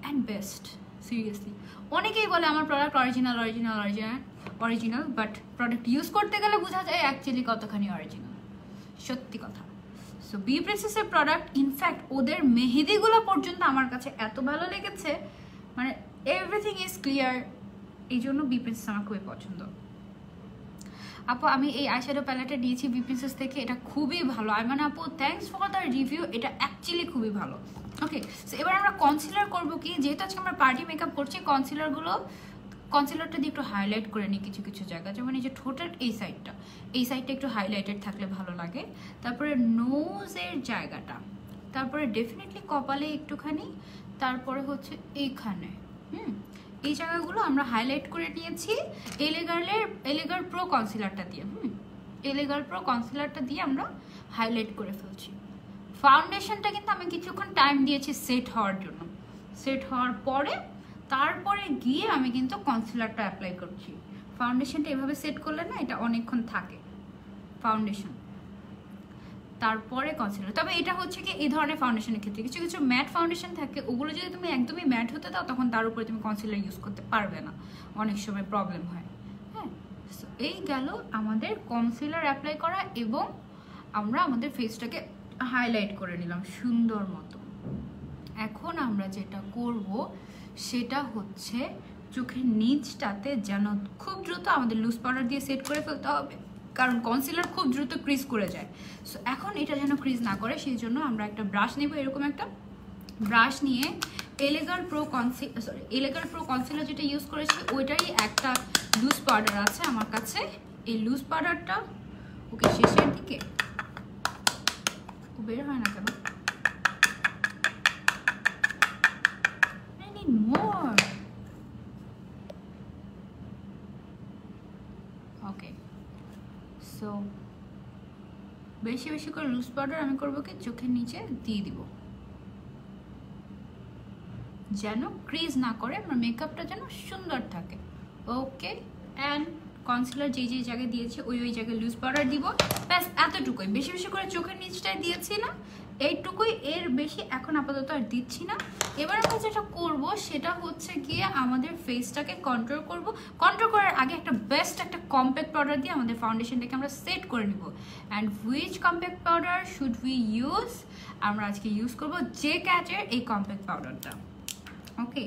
অ্যান্ড বেস্ট, সিরিয়াসলি। অনেকেই বলে আমার product original original original original, but product use করতে গেলে বোঝা যায় অ্যাকচুয়ালি কতখানি অরিজিনাল। সত্যি কথা। সো বি প্রিন্সেসের প্রোডাক্ট, ইনফ্যাক্ট ওদের মেহেদিগুলো পর্যন্ত আমার কাছে এত ভালো লেগেছে, মানে এভরিথিং ইজ ক্লিয়ার। এই জন্য বি প্রিন্সেস আমার খুবই পছন্দ। আপু আমি এই আইশ্যাডো প্যালেটটা নিয়েছি বি প্রিন্সেস থেকে, এটা খুবই ভালো। আমি মানে আপু থ্যাঙ্কস ফর দ্য রিভিউ, এটা অ্যাকচুয়ালি খুবই ভালো। ওকে, সো এবার আমরা কনসিলার করবো কি, যেহেতু আজকে আমরা পার্টি মেকআপ করছি, কনসিলারটা দিয়ে একটু হাইলাইট করে নিই কিছু কিছু জায়গা, যেমন এই যে ঠোঁটের এই সাইডটা একটু হাইলাইটেড থাকলে ভালো লাগে। তারপরে নোজের জায়গাটা, তারপরে ডেফিনেটলি কপালে একটুখানি, তারপরে হচ্ছে এইখানে এই জায়গাগুলো আমরা হাইলাইট করে নিয়েছি এলেগার প্রো কনসিলারটা দিয়ে। এলেগার প্রো কনসিলারটা দিয়ে আমরা হাইলাইট করে ফেলছি। ফাউন্ডেশনটা কিন্তু আমি কিছুক্ষণ টাইম দিয়েছি সেট হওয়ার জন্য। সেট হওয়ার পরে তারপরে গিয়ে আমি কিন্তু কনসিলারটা অ্যাপ্লাই করছি। ফাউন্ডেশনটা এভাবে সেট করলে না এটা অনেকক্ষণ থাকে ফাউন্ডেশন, তারপরে কনসিলার। তবে এটা হচ্ছে কি এই ধরনের ফাউন্ডেশনের ক্ষেত্রে কিছু কিছু ম্যাট ফাউন্ডেশন থাকে, ওগুলো যদি তুমি একদমই ম্যাট হতে দাও তখন তার উপরে তুমি কনসিলার ইউজ করতে পারবে না, অনেক সময় প্রবলেম হয়। হ্যাঁ, এই গেল আমাদের কনসিলার অ্যাপ্লাই করা, এবং আমরা আমাদের ফেসটাকে হাইলাইট করে নিলাম সুন্দর মতো। এখন আমরা যেটা করব সেটা হচ্ছে চোখের নিচটাতে যেন খুব দ্রুত আমাদের লুজ পাউডার দিয়ে সেট করে ফেলতে হবে, কারণ কনসিলার খুব দ্রুত ক্রিজ করে যায়। সো এখন এটা যেন ক্রিজ না করে সেই জন্য আমরা একটা ব্রাশ নেব, এরকম একটা ব্রাশ নিয়ে এলেগার প্রো কনসিলার যেটা ইউজ করেছি ওইটারই একটা লুজ পাউডার আছে আমার কাছে। এই লুজ পাউডারটা ওকে শেষের দিকে বের হয় না কেন, more. ওকে, সো বেশি বেশি করে লুজ পাউডার আমি করবো কি চোখের নিচে দিয়ে দিব, যেন ক্রিজ না করে, আমার মেকআপটা যেন সুন্দর থাকে। ওকে, অ্যান্ড কনসিলার যে যে জায়গায় দিয়েছি ওই জায়গায় লুজ পাউডার দিব, ব্যাস এতটুকুই। বেশি বেশি করে চোখের নিচটায় দিয়েছি না, এইটুকুই, এর বেশি এখন আপাতত আর দিচ্ছি না। এবার আমরা যেটা করব সেটা হচ্ছে গিয়ে আমাদের ফেসটাকে কন্ট্রোল করব। কন্ট্রোল করার আগে একটা বেস্ট একটা কম্প্যাক্ট পাউডার দিয়ে আমাদের ফাউন্ডেশনটাকে আমরা সেট করে নিব। And which compact powder should we use? আমরা আজকে ইউজ করব জে ক্যাটের এই কম্প্যাক্ট পাউডারটা। ওকে,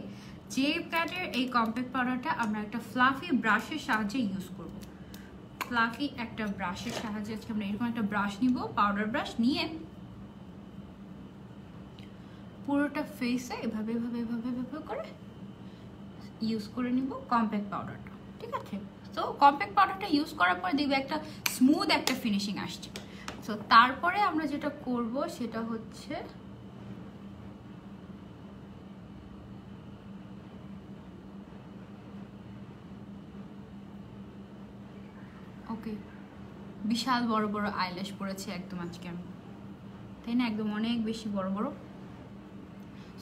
জে ক্যাটের এই কম্প্যাক্ট পাউডারটা আমরা একটা ফ্লাফি ব্রাশের সাহায্যে ইউজ করব। ফ্লাফি একটা ব্রাশের সাহায্যে আজকে আমরা এরকম একটা ব্রাশ নিব, পাউডার ব্রাশ নিয়ে পুরোটা ফেসে এভাবে এভাবে এভাবে এভাবে করে ইউজ করে নিব কম্প্যাক্ট পাউডারটা, ঠিক আছে? তো কম্প্যাক্ট পাউডারটা ইউজ করার পরে দেখবে একটা স্মুথ একটা ফিনিশিং আসছে। তো তারপরে আমরা যেটা করব সেটা হচ্ছে ওকে, বিশাল বড় বড় আইল্যাশ পরেছে একদম আজকে আমি, তাই না? একদম অনেক বেশি বড় বড়।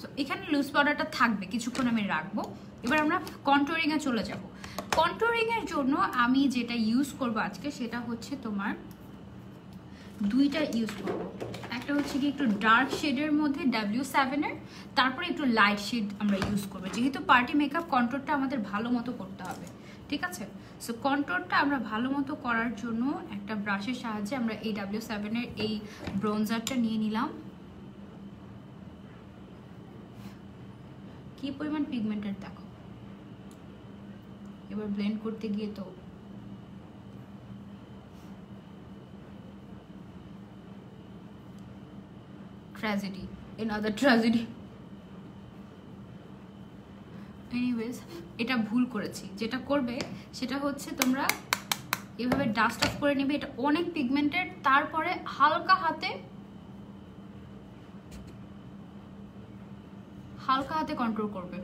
সো এখানে লুজ পাউডারটা থাকবে, কিছুক্ষণ আমি রাখবো। এবার আমরা কন্ট্রোরিংয়ে চলে যাব। কন্ট্রোরিংয়ের জন্য আমি যেটা ইউজ করব আজকে সেটা হচ্ছে তোমার দুইটা ইউজ করবো। একটা হচ্ছে কি একটু ডার্ক শেডের মধ্যে W7 এর, তারপরে একটু লাইট শেড আমরা ইউজ করবো, যেহেতু পার্টি মেকআপ কন্ট্রোলটা আমাদের ভালো মতো করতে হবে, ঠিক আছে? সো কন্ট্রোলটা আমরা ভালো মতো করার জন্য একটা ব্রাশের সাহায্যে আমরা এই W7 এর এই ব্রোঞ্জারটা নিয়ে নিলাম। কি পরিমাণ পিগমেন্টেড দেখো, এবার ব্লেন্ড করতে গিয়ে তো tragedy, another tragedy. Anyways, এটা ভুল করেছি। যেটা করবে সেটা হচ্ছে তোমরা এভাবে ডাস্ট অফ করে নেবে, এটা অনেক পিগমেন্টেড। তারপরে হালকা হাতে কন্ট্রোল করবে।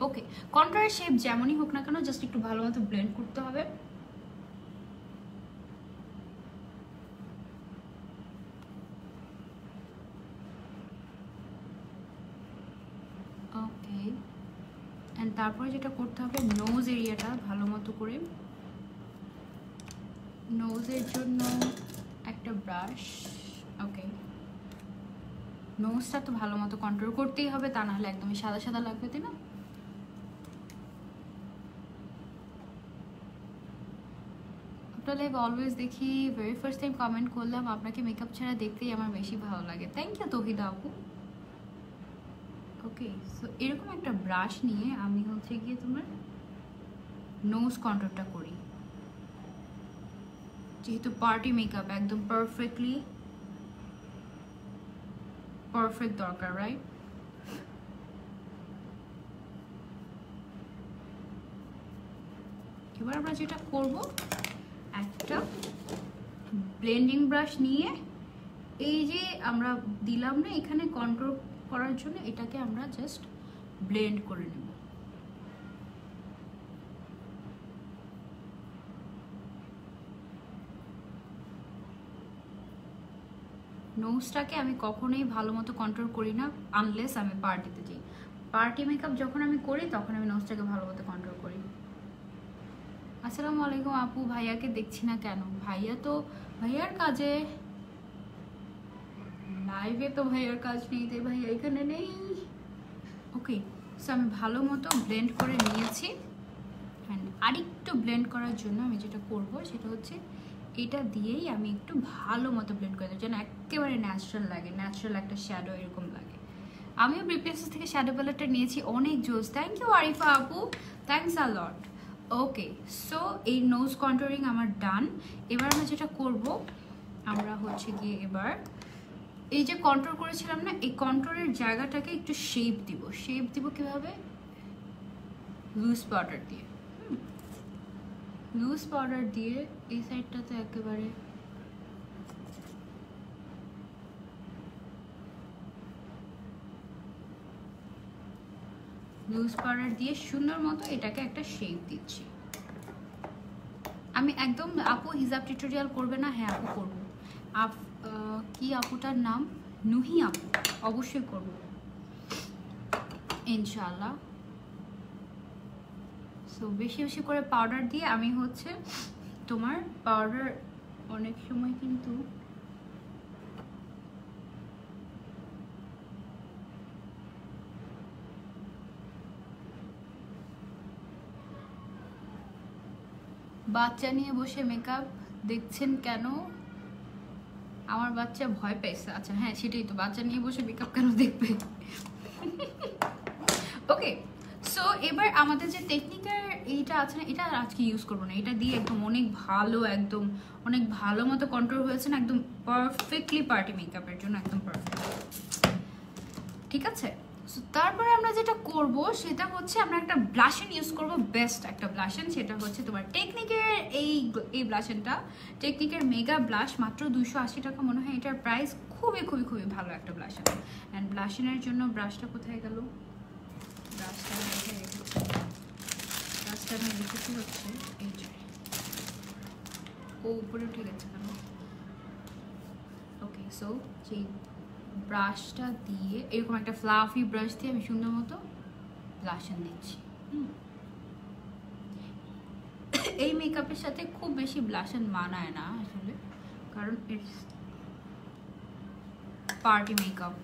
ওকে, কন্ট্রোলের শেপ যেমনই হোক না কেন, জাস্ট একটু ভালো মতো ব্লেন্ড করতে হবে। ওকে, অ্যান্ড তারপরে যেটা করতে হবে, নোজ এরিয়াটা ভালো মতো করে, নোজের জন্য একটা ব্রাশ। ওকে, নোজটা তো ভালো মতো কন্ট্রোল করতেই হবে, তা নাহলে একদমই সাদা সাদা লাগবে, তাই না? আপনার লাইভ অলওয়েজ দেখি, ভেরি ফার্স্ট টাইম কমেন্ট করলাম, আপনাকে মেকআপ ছাড়া দেখতেই আমার বেশি ভালো লাগে। থ্যাংক ইউ তহিদা আপু। ওকে, সো এরকম একটা ব্রাশ নিয়ে আমি হচ্ছে গিয়ে তোমার নোজ কন্ট্রোলটা করি, যেহেতু পার্টি মেকআপ একদম পারফেক্ট দরকার, রাইট? এবার আমরা যেটা করব, একটা ব্লেন্ডিং ব্রাশ নিয়ে এই যে আমরা দিলাম না এখানে কন্ট্রোল করার জন্য, এটাকে আমরা জাস্ট ব্লেন্ড করে নেব। নোজটাকে আমি কখনোই ভালো মতো কন্ট্রোল করি না, আনলেস আমি পার্টিতে যাই। পার্টি মেকআপ যখন আমি করি তখন আমি নোজটাকে ভালো মতো কন্ট্রোল করি। আসসালামু আলাইকুম আপু, ভাইয়াকে দেখছি না কেন? ভাইয়ার কাজে, লাইভে তো ভাইয়ার কাজ নেই, তাই ভাইয়া এখানে নেই। ওকে, সো আমি ভালো মতো ব্লেন্ড করে নিয়েছি। অ্যান্ড আরেকটু ব্লেন্ড করার জন্য আমি যেটা করব সেটা হচ্ছে এটা দিয়েই আমি একটু ভালো মতো ব্লেন্ড করে দেবো, যেন একেবারে ন্যাচারাল লাগে, ন্যাচারাল একটা শ্যাডো এরকম লাগে। আমিও ব্রিপ্লেক্সেস থেকে শ্যাডো প্যালেটটা নিয়েছি, অনেক জোস। থ্যাংক ইউ আরিফা আপু, thanks a lot. Okay, so এই নোজ কন্ট্রোলিং আমার ডান। এবার আমরা যেটা করব, আমরা হচ্ছে গিয়ে এবার এই যে কন্ট্রোল করেছিলাম না, এই কন্ট্রোলের জায়গাটাকে একটু শেপ দিব কিভাবে? লুজ পাউডার দিয়ে। লুজ পাউডার দিয়ে এই সাইডটাতে একেবারে লুজ পাউডার দিয়ে সুন্দর মতো এটাকে একটা শেপ দিচ্ছি আমি। একদম আপু হিজাব টিউটোরিয়াল করবে না? হ্যাঁ আপু করবো। কি আপুটার নাম? নুহি আপু, অবশ্যই করব ইনশাআল্লাহ। সো বেশি বেশি করে পাউডার দিয়ে আমি হচ্ছে তোমার পাউডার অনেক সময় কিন্তু বাচ্চা নিয়ে বসে মেকআপ দেখছেন কেন? আমার বাচ্চা ভয় পেয়েছে। আচ্ছা হ্যাঁ, সেটাই তো, বাচ্চা নিয়ে বসে মেকআপ কেন দেখবে? ওকে, সো এবার আমাদের যে টেকনিকের এইটা আছে না, এটা আজকে ইউজ করবো না। এটা দিয়ে একদম অনেক ভালো মতো কন্ট্রোল হয়েছে না, একদম পারফেক্টলি পার্টি মেকআপের জন্য একদম পারফেক্ট, ঠিক আছে? সো তারপরে আমরা যেটা করব সেটা হচ্ছে আমরা একটা ব্লাশন ইউজ করব, বেস্ট একটা ব্লাশন। সেটা হচ্ছে তোমার টেকনিকের এই ব্লাশনটা, টেকনিকের মেগা ব্লাশ, মাত্র 280 টাকা মনে হয় এটার প্রাইস। খুবই খুবই খুবই ভালো একটা ব্লাশন। অ্যান্ড ব্লাশনের জন্য ব্রাশটা কোথায় গেল? ব্রাশটা আমি রেখেছি হচ্ছে এই যে, ও উপরে উঠে গেছে কেন? ওকে, সো যেই ব্রাশটা দিয়ে এরকম একটা ফ্লাফি ব্রাশ দিয়ে আমি সুন্দর মতো ব্লাশন দিচ্ছি। এই মেকআপের সাথে খুব বেশি ব্লাশন মানায় না আসলে, কারণ ইটস পার্টি মেকআপ।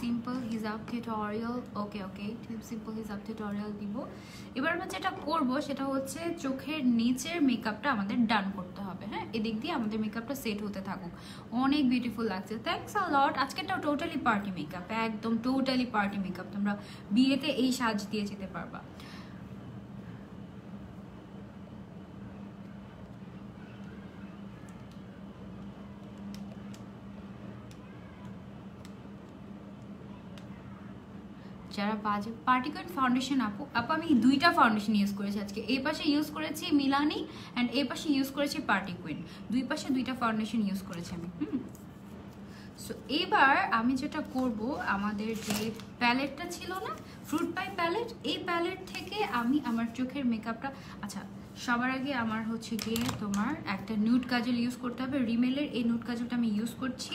সিম্পল হিজাব টিউটোরিয়াল, ওকে ওকে, সিম্পল হিজাব টিউটোরিয়াল দিব। এবার আমরা যেটা করব সেটা হচ্ছে চোখের নিচের মেকআপটা আমাদের ডান করতে হবে। হ্যাঁ, এদিক দিয়ে আমাদের মেকআপটা সেট হতে থাকুক। অনেক বিউটিফুল লাগছে, থ্যাঙ্কস আ লট। আজকেরটাও টোটালি পার্টি মেকআপ, একদম টোটালি পার্টি মেকআপ। তোমরা বিয়েতে এই সাজ দিয়ে যেতে পারবা। যারা বাজে পার্টিকুলার ফাউন্ডেশন, আপু আমি দুইটা ফাউন্ডেশন ইউজ করেছি আজকে। এই পাশে ইউজ করেছি মিলানি অ্যান্ড এই পাশে ইউজ করেছি পার্টি কুইন। দুই পাশে দুইটা ফাউন্ডেশন ইউজ করেছি আমি। সো এবার আমি যেটা করব, আমাদের যে প্যালেটটা ছিল না, ফ্রুট পাই প্যালেট, এই প্যালেট থেকে আমি আমার চোখের মেকআপটা, আচ্ছা সবার আগে আমার হচ্ছে গিয়ে তোমার একটা নিউড কাজল ইউজ করতে হবে। রিমেলের এই নিউড কাজলটা আমি ইউজ করছি।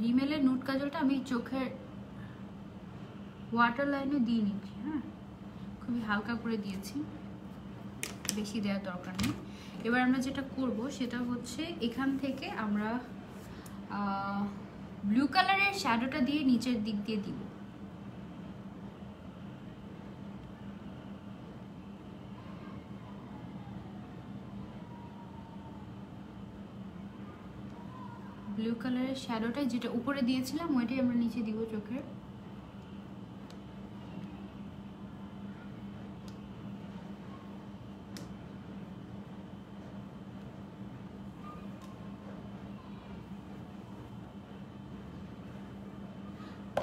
রিমেলের নুট কাজলটা আমি চোখের ওয়াটার লাইনে দিয়ে নিচ্ছি। হ্যাঁ, খুবই হালকা করে দিয়েছি, বেশি দেওয়ার দরকার নেই। এবার আমরা যেটা করব সেটা হচ্ছে এখান থেকে আমরা ব্লু কালারের শ্যাডোটা দিয়ে নিচের দিক দিয়ে দিব। ব্লু কালারের শ্যাডোটা যেটা উপরে দিয়েছিলাম ওইটাই আমরা নিচে দিব চোখের।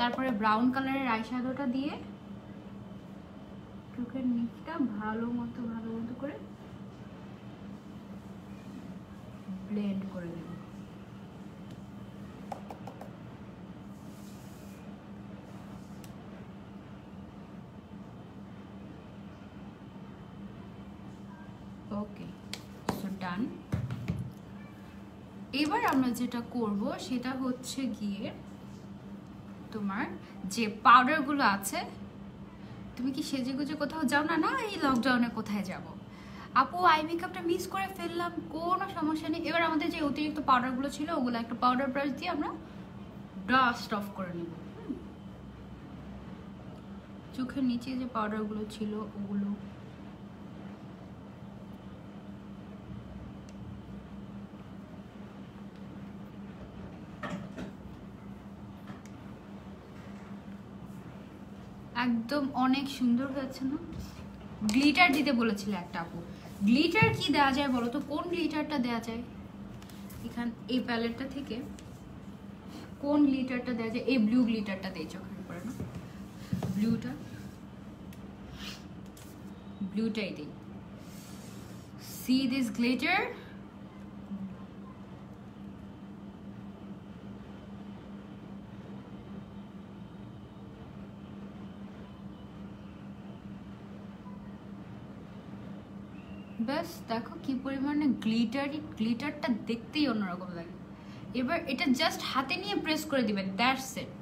তারপরে ব্রাউন কালারের আই শ্যাডোটা দিয়ে চোখের নিচটা ভালো মতো করে ব্লেন্ড করে দেব। ওকে, সো ডান। এবার আমরা যেটা করব সেটা হচ্ছে গিয়ে তোমার যে পাউডারগুলো আছে, তুমি কি সেজে গুজে কোথাও যাও না? না, এই লকডাউনে কোথায় যাব আপু, আই মেকআপটা মিস করে ফেললাম, কোনো সমস্যা নেই। এবার আমাদের যে অতিরিক্ত পাউডারগুলো ছিল ওগুলো একটা পাউডার ব্রাশ দিয়ে আমরা ডাস্ট অফ করে নেব। চোখের নিচে যে পাউডারগুলো ছিল ওগুলো একদম অনেক সুন্দর হয়েছে না? গ্লিটার দিতে বলেছিল একটা আপু, গ্লিটার কি দেওয়া যায় বলো তো? কোন গ্লিটারটা দেওয়া যায় এখান এই প্যালেটটা থেকে? কোন গ্লিটারটা দেওয়া যায়? এই ব্লু গ্লিটারটা দেয় চোখের উপরে না? ব্লুটাই দিই। সি দিস গ্লিটার, ব্যাস দেখো কি পরিমাণে গ্লিটারটা দেখতেই অন্যরকম লাগে। এবার এটা জাস্ট হাতে নিয়ে প্রেস করে দিবেন, দ্যাটস ইট।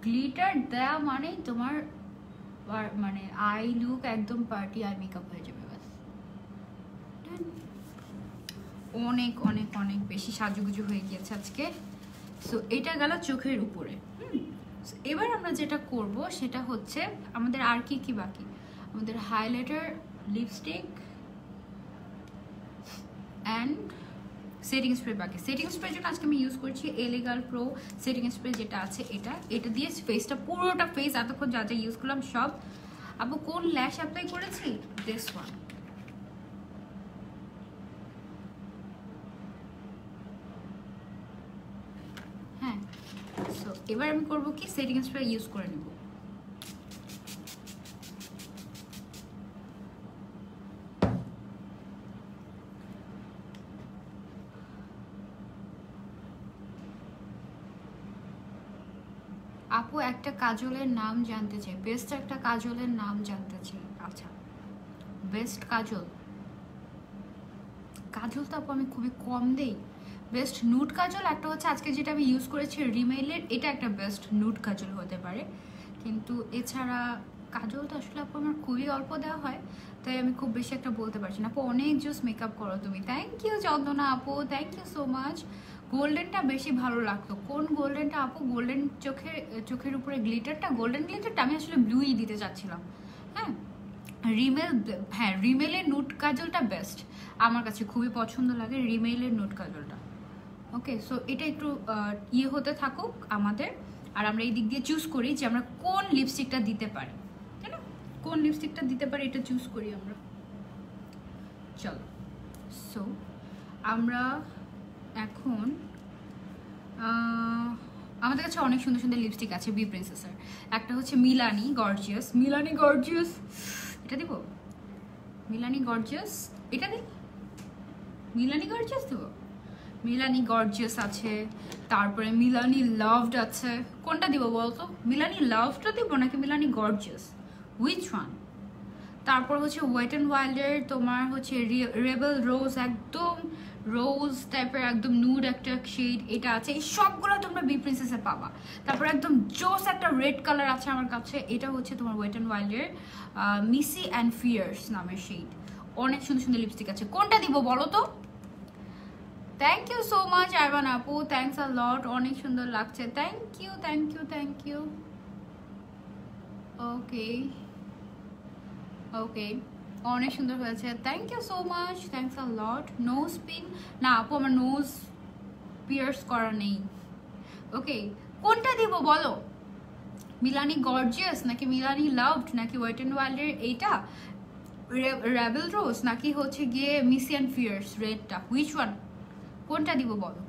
গ্লিটার দেয়া মানেই তোমার মানে আই লুক একদম পার্টি আই মেকআপ হয়ে যাবে। ব্যাস, অনেক অনেক অনেক বেশি সাজুগুজু হয়ে গিয়েছে আজকে। সো এটা গেল চোখের উপরে। এবার আমরা যেটা করব সেটা হচ্ছে আমাদের আর কি কি বাকি, আমাদের highlighter, lipstick and setting spray বাকি। সেটিং স্প্রের জন্য আজকে আমি ইউজ করছি এলিগাল প্রো সেটিং স্প্রে যেটা আছে এটা দিয়ে ফেসটা পুরোটা ফেস এতক্ষণ যা যা ইউজ করলাম সব। আপু কোন ল্যাশ অ্যাপ্লাই করেছি? This one. হ্যাঁ, সো এবার আমি করবো কি, সেটিং স্প্রে ইউজ করে নেব। আপু একটা কাজলের নাম জানতে চাই, বেস্ট একটা কাজলের নাম জানতে চাই আচ্ছা, বেস্ট কাজল, কাজল তো আপু আমি খুবই কম দেই। বেস্ট নুড কাজল একটা হচ্ছে আজকে যেটা আমি ইউজ করেছি রিমেলের, এটা একটা বেস্ট নুড কাজল হতে পারে, কিন্তু এছাড়া কাজল তো আসলে আপু আমার খুবই অল্প দেওয়া হয়, তাই আমি খুব বেশি একটা বলতে পারছি না। আপু অনেক জোস মেকআপ করো তুমি, থ্যাংক ইউ চন্দনা আপু, থ্যাংক ইউ সো মাচ। গোল্ডেনটা বেশি ভালো লাগতো, কোন গোল্ডেনটা আপু? গোল্ডেন চোখের উপরে গ্লিটারটা, গোল্ডেন গ্লিটারটা আমি আসলে ব্লুই দিতে চাচ্ছিলাম। হ্যাঁ রিমেল, হ্যাঁ রিমেলের নুড কাজলটা বেস্ট, আমার কাছে খুবই পছন্দ লাগে রিমেলের নুড কাজলটা। ওকে, সো এটা একটু ইয়ে হতে থাকুক আমাদের, আর আমরা এই দিক দিয়ে চুজ করি যে আমরা কোন লিপস্টিকটা দিতে পারি, তাই না? কোন লিপস্টিকটা দিতে পারি এটা চুজ করি আমরা। চলো, সো আমরা এখন আমাদের কাছে অনেক সুন্দর সুন্দর লিপস্টিক আছে বি প্রিন্সেসের। একটা হচ্ছে মিলানি গর্জিয়াস, মিলানি গর্জিয়াস, এটা দিব? মিলানি গর্জিয়াস, এটা দিই? মিলানি গর্জিয়াস দেবো? মিলানি গর্জিয়াস আছে, তারপরে মিলানি লাভড আছে, কোনটা দিব বলতো? মিলানি লাভডটা দিব নাকি মিলানি গর্জিয়াস, হুইচ ওয়ান? তারপর হচ্ছে ওয়েট অ্যান্ড ওয়াইল্ডের তোমার হচ্ছে রেবেল রোজ, একদম রোজ টাইপের একদম নুড একটা শেড, এটা আছে। এই সবগুলো তোমরা বি প্রিন্সেসে পাবা। তারপর একদম জোস একটা রেড কালার আছে আমার কাছে, এটা হচ্ছে তোমার ওয়েট অ্যান্ড ওয়াইল্ডের মিসি অ্যান্ড ফিয়ার্স নামের শেড। অনেক সুন্দর সুন্দর লিপস্টিক আছে, কোনটা দিব বলো তো? Thank you so much urban আপু, থ্যাংকস আ লট, অনেক সুন্দর লাগছে, thank you thank you thank you. Okay okay, অনেক সুন্দর হয়েছে, thank you so much, thanks a lot. Nose pin না আপু, আমার নোজ পিয়ার্স করা নেই। ওকে, কোনটা দিব বলো? মিলানি গর্জিয়াস নাকি মিলানি লাভড নাকি ওয়েট অ্যান্ড ওয়াইল্ডের এইটা রেবেল রোজ নাকি হচ্ছে গিয়ে মিসি অ্যান্ড ফিয়ার্স রেডটা, হুইচ ওয়ান? কোনটা দিব বলো?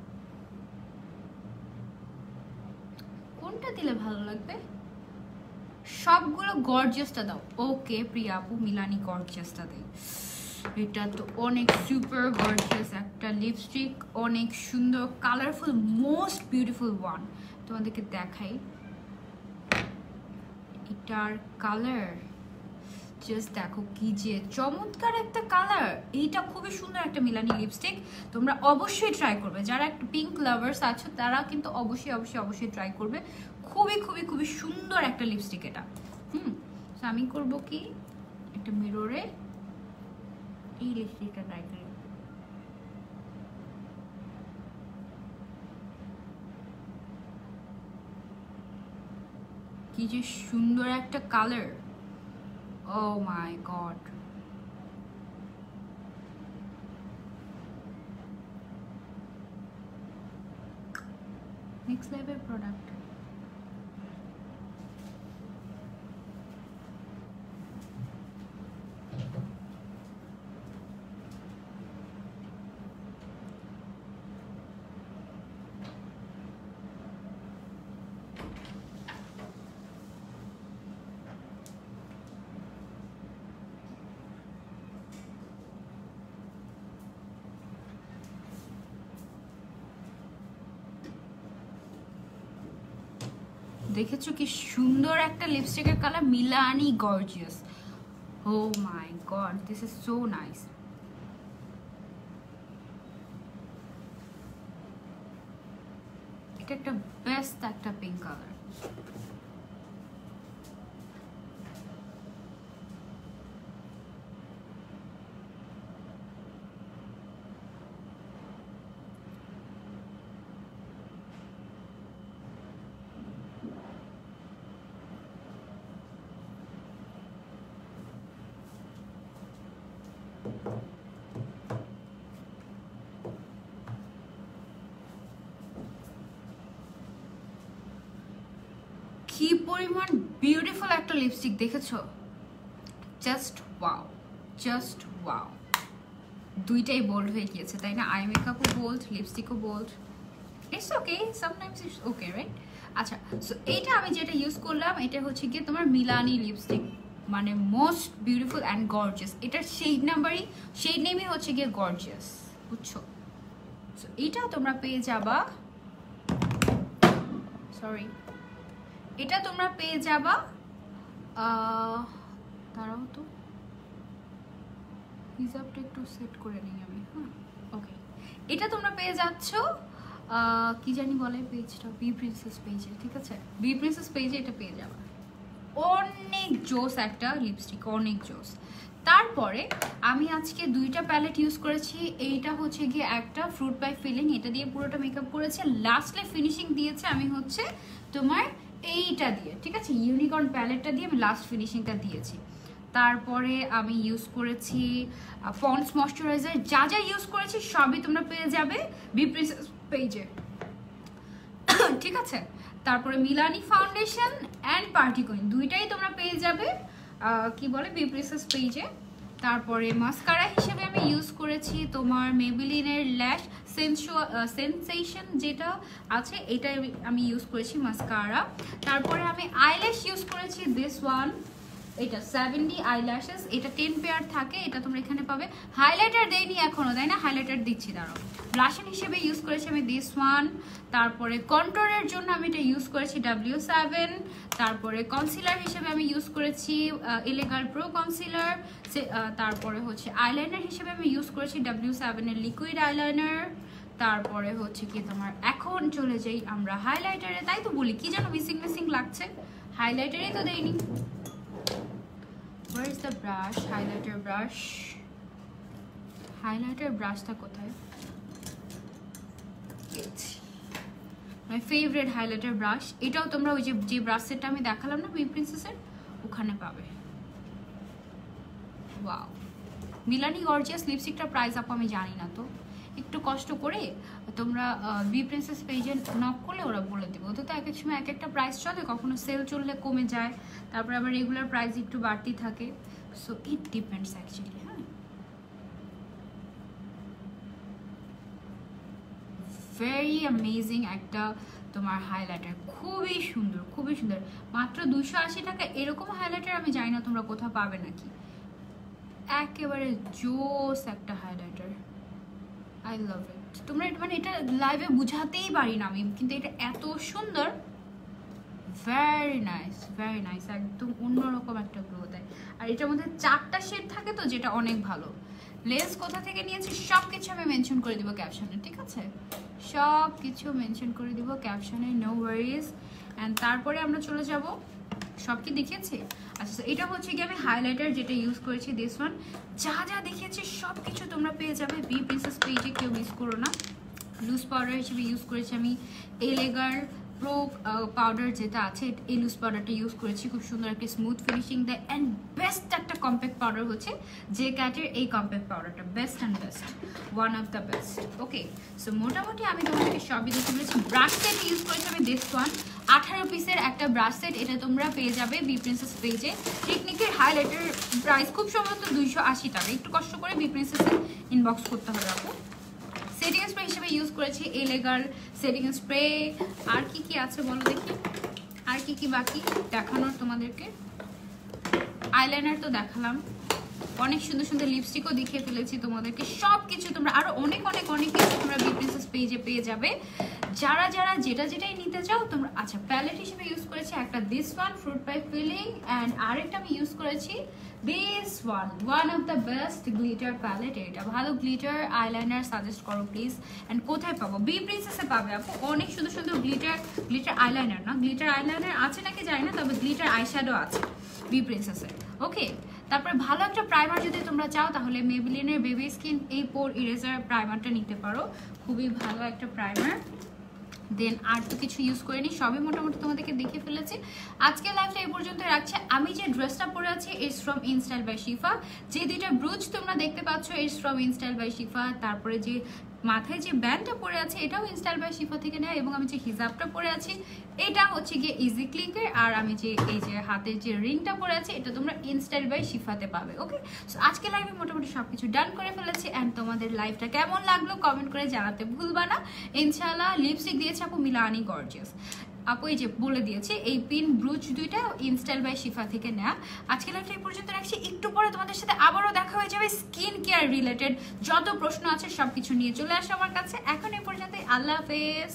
কোনটা দিলে ভালো লাগবে? সবগুলো গর্জিয়াসটা দাও। ওকে প্রিয়া আপু, মিলানি গর্জিয়াসটা দেই। এটা তো অনেক সুপার গর্জিয়াস একটা লিপস্টিক, অনেক সুন্দর কালারফুল, মোস্ট বিউটিফুল ওয়ান। তোমাদেরকে দেখাই এটার কালার, জাস্ট দেখো কি যে চমৎকার একটা কালার। এইটা খুবই সুন্দর একটা মিলানি লিপস্টিক, তোমরা অবশ্যই ট্রাই করবে। যারা একটা পিঙ্ক লাভার্স আছো তারা কিন্তু অবশ্যই অবশ্যই অবশ্যই ট্রাই করবে। খুবই খুবই খুবই সুন্দর একটা লিপস্টিক এটা। তো আমি করবো কি, একটা মিররে এই লিপস্টিকটা ট্রাই করি। কি যে সুন্দর একটা colour, oh my god, next level product. দেখেছো কি সুন্দর একটা লিপস্টিকের colour, Milani gorgeous. Oh my god, this is so nice. এটা একটা বেস্ট একটা পিঙ্ক কালার। কি পরিমাণ বিউটিফুল একটা লিপস্টিক দেখেছো, জাস্ট ওয়াও, জাস্ট ওয়াও। দুইটাই বোল্ড হয়ে গিয়েছে তাই না? আই মেকআপও বোল্ড, লিপস্টিকও bold. It's okay, sometimes it's okay, right? আচ্ছা, সো এইটা আমি যেটা ইউজ করলাম এটা হচ্ছে গিয়ে তোমার মিলানি লিপস্টিক, মানে মোস্ট বিউটিফুল অ্যান্ড গর্জিয়াস। এটার শেড নেমই হচ্ছে গিয়ে গর্জিয়াস, বুঝছো? সো এইটা তোমরা পেয়ে যাবা, সরি, এটা তোমরা পেয়ে যাবা, দাঁড়াও তো, হিজাবটা একটু সেট করে নিই আমি। হ্যাঁ ওকে, এটা তোমরা পেয়ে যাচ্ছ কি জানি বলে পেজটা, বি প্রিন্সেস পেজে, ঠিক আছে? বি প্রিন্সেস পেজে এটা পেয়ে যাবে। অনেক জোস একটা লিপস্টিক, অনেক জোস। তারপরে আমি আজকে দুইটা প্যালেট ইউজ করেছি। এইটা হচ্ছে গিয়ে একটা ফ্রুট বাই ফিলিং, এটা দিয়ে পুরোটা মেকআপ করেছে। লাস্টে ফিনিশিং দিয়েছে আমি হচ্ছে তোমার এইটা দিয়ে, ঠিক আছে? ইউনিকর্ন প্যালেটটা দিয়ে আমি লাস্ট ফিনিশিংটা দিয়েছি। তারপরে আমি ইউজ করেছি পন্ডস ময়শ্চারাইজার। যা যা ইউজ করেছি সবই তোমরা পেয়ে যাবে বি প্রিন্সেস পেজে, ঠিক আছে? তারপরে Milani foundation and party queen দুইটাই তোমরা পেয়ে যাবে কি বলে বি প্রিন্সেস পেজে। তারপরে মাস্কারা হিসেবে আমি ইউজ করেছি তোমার মেবিলিনের ল্যাশ সেন্সেশন যেটা আছে, এটাই আমি ইউজ করেছি মাস্কারা। তারপরে আমি আইল্যাশ ইউজ করেছি দিস ওয়ান, এটা 70 আইল্যাশেস, এটা 10 পেয়ার থাকে, এটা তোমরা এখানে পাবে। হাইলাইটার দেইনি এখনো, তাই না? হাইলাইটার দিচ্ছি, দাঁড়াও। ব্লাশন হিসেবে ইউজ করেছি আমি দিস ওয়ান। তারপরে কন্ট্রোলের জন্য আমি এটা ইউজ করেছি W7। তারপরে কনসিলার হিসেবে আমি ইউজ করেছি এলেগাল প্রো কনসিলার। তারপরে হচ্ছে আইলাইনার হিসেবে আমি ইউজ করেছি W7 এর লিকুইড আইলাইনার। তারপরে হচ্ছে কি তোমার, এখন চলে যাই আমরা হাইলাইটারে। তাই তো বলি কি যেন মিসিং লাগছে, হাইলাইটারই তো দেইনি। Where is the brush? Highlighter brush. Highlighter brushটা কোথায়? My favorite highlighter brush. এটাও তোমরা ওই যে ব্রাশ সেটটা আমি দেখালাম না বি প্রিন্সেসের, ওখানে পাবে। ওয়াও, মিলানি গর্জিয়াস লিপস্টিকটার প্রাইস আপু আমি জানি না, তো একটু কষ্ট করে তোমরা বি প্রিন্সেস পেজে নক করলে ওরা বলে দেবে। ওদের তো এক এক সময় এক একটা প্রাইস চলে, কখনো সেল চললে কমে যায়, তারপরে আবার রেগুলার প্রাইস একটু বাড়তি থাকে। So it depends actually. হ্যাঁ, ভেরি অ্যামেজিং একটা তোমার হাইলাইটার, খুবই সুন্দর, খুবই সুন্দর। মাত্র 280 টাকা এরকম হাইলাইটার আমি জানি না তোমরা কোথাও পাবে নাকি। একেবারে জোস একটা হাইলাইটার, আই লাভ ইট। তোমরা মানে এটা লাইভে বুঝাতেই পারি না আমি, কিন্তু এটা এত সুন্দর, ভেরি নাইস, একদম অন্যরকম একটা গ্লো দেয়। আর এটার মধ্যে 4টা শেড থাকে, তো যেটা অনেক ভালো। লেন্স কোথা থেকে নিয়েছি সব কিছু আমি মেনশন করে দিব ক্যাপশনে, ঠিক আছে? সব কিছু মেনশন করে দিব ক্যাপশনে, নো ওয়ারিজ। অ্যান্ড তারপরে আমরা চলে যাব, সব কি দেখিয়েছি? আচ্ছা, এটা হচ্ছে কি আমি হাইলাইটার যেটা ইউজ করেছি দিস ওয়ান। যা যা দেখিয়েছি সব কিছু তোমরা পেয়ে যাবে বি প্রিন্সেস পেজে, কেউ মিস করো না। লুজ পাউডার হিসেবে ইউজ করেছি আমি এলেগার প্রো পাউডার যেটা আছে, এই লুজ পাউডারটা ইউজ করেছি, খুব সুন্দর একটা স্মুথ ফিনিশিং দেয়। অ্যান্ড বেস্ট একটা কম্প্যাক্ট পাউডার হচ্ছে যে ক্যাটের এই কম্প্যাক্ট পাউডারটা, best one of the best. Okay, so মোটামুটি আমি তোমাদেরকে সবই দেখে বলেছি। ব্রাশ সেট ইউজ করেছি আমি দিস ওয়ান, 18 পিসের একটা ব্রাশ সেট, এটা তোমরা পেয়ে যাবে বি প্রিন্সেস পেজে। টেকনিকের হাইলাইটার প্রাইস খুব সম্ভবত 280 টাকা, একটু কষ্ট করে বি প্রিন্সেসের ইনবক্স করতে হবে আপু। সেটিং স্প্রে হিসেবে ইউজ করেছি এলেগার সেটিং স্প্রে। আর কি কি আছে বলো দেখি, আর কি কি বাকি দেখানোর তোমাদেরকে? আইলাইনার তো দেখালাম, অনেক সুন্দর সুন্দর লিপস্টিকও দেখিয়ে ফেলেছি তোমাদেরকে। সব কিছু তোমরা আরো অনেক অনেক অনেক কিছু তোমরা বি প্রিন্সেস পেজে পেয়ে যাবে, যারা যারা যেটাই নিতে চাও তোমরা। আচ্ছা, প্যালেট হিসেবে ইউজ করেছি একটা this one fruit by feeling, and আরেকটা আমি ইউজ করেছি this one of the best glitter palette. এটা ভালো গ্লিটার আইলাইনার সাজেস্ট করো প্লিজ। অ্যান্ড কোথায় পাবো? বি প্রিন্সেসে পাবে আপু, অনেক সুন্দর সুন্দর গ্লিটার আইলাইনার, না গ্লিটার আইলাইনার আছে নাকি জানি না, তবে গ্লিটার আইশ্যাডো আছে বি প্রিন্সেসে। ওকে, তারপরে ভালো একটা প্রাইমার যদি তোমরা চাও তাহলে মেবিলিনের বেবি স্কিন এই পোর ইরেজার প্রাইমারটা নিতে পারো, খুবই ভালো একটা প্রাইমার। দেন আর তো কিছু ইউজ করিনি, সবই মোটামুটি তোমাদেরকে দেখে ফেলেছি। আজকে লাইভটা এই পর্যন্ত রাখছি। আমি যে ড্রেসটা পরে আছি ইটস ফ্রম ইনস্টাইল বাই শিফা। যে দুইটা ব্রুচ তোমরা দেখতে পাচ্ছ ইটস ফ্রম ইনস্টাইল বাই শিফা। তারপরে যে মাথায় যে ব্যান্ডটা পরে আছে এটাও ইনস্টাইল বাই শিফা থেকে নেয়, এবং আমি যে হিজাবটা পরে আছি এটা হচ্ছে গিয়ে ইজি ক্লিকের। আর আমি যে এই যে হাতের যে রিংটা পরে আছি এটা তোমরা ইনস্টাইল বাই শিফাতে পাবে। ওকে, সো আজকে লাইভে মোটামুটি সবকিছু ডান করে ফেলেছি। অ্যান্ড তোমাদের লাইভটা কেমন লাগলো কমেন্ট করে জানাতে ভুলবা না। ইনশাআল্লাহ লিপস্টিক দিয়েছে আপু মিলানি গর্জিয়াস, আপু এই যে বলে দিয়েছে এই পিন ব্রুচ দুইটা ইনস্টাইল বাই শিফা থেকে নেয়া। আজকে লাইভটা এই পর্যন্ত রাখছি, একটু পরে তোমাদের সাথে আবারও দেখা হয়ে যাবে স্কিন কেয়ার রিলেটেড যত প্রশ্ন আছে সবকিছু নিয়ে চলে আসো আমার কাছে। এখন এই পর্যন্ত, আল্লাহ হাফেজ।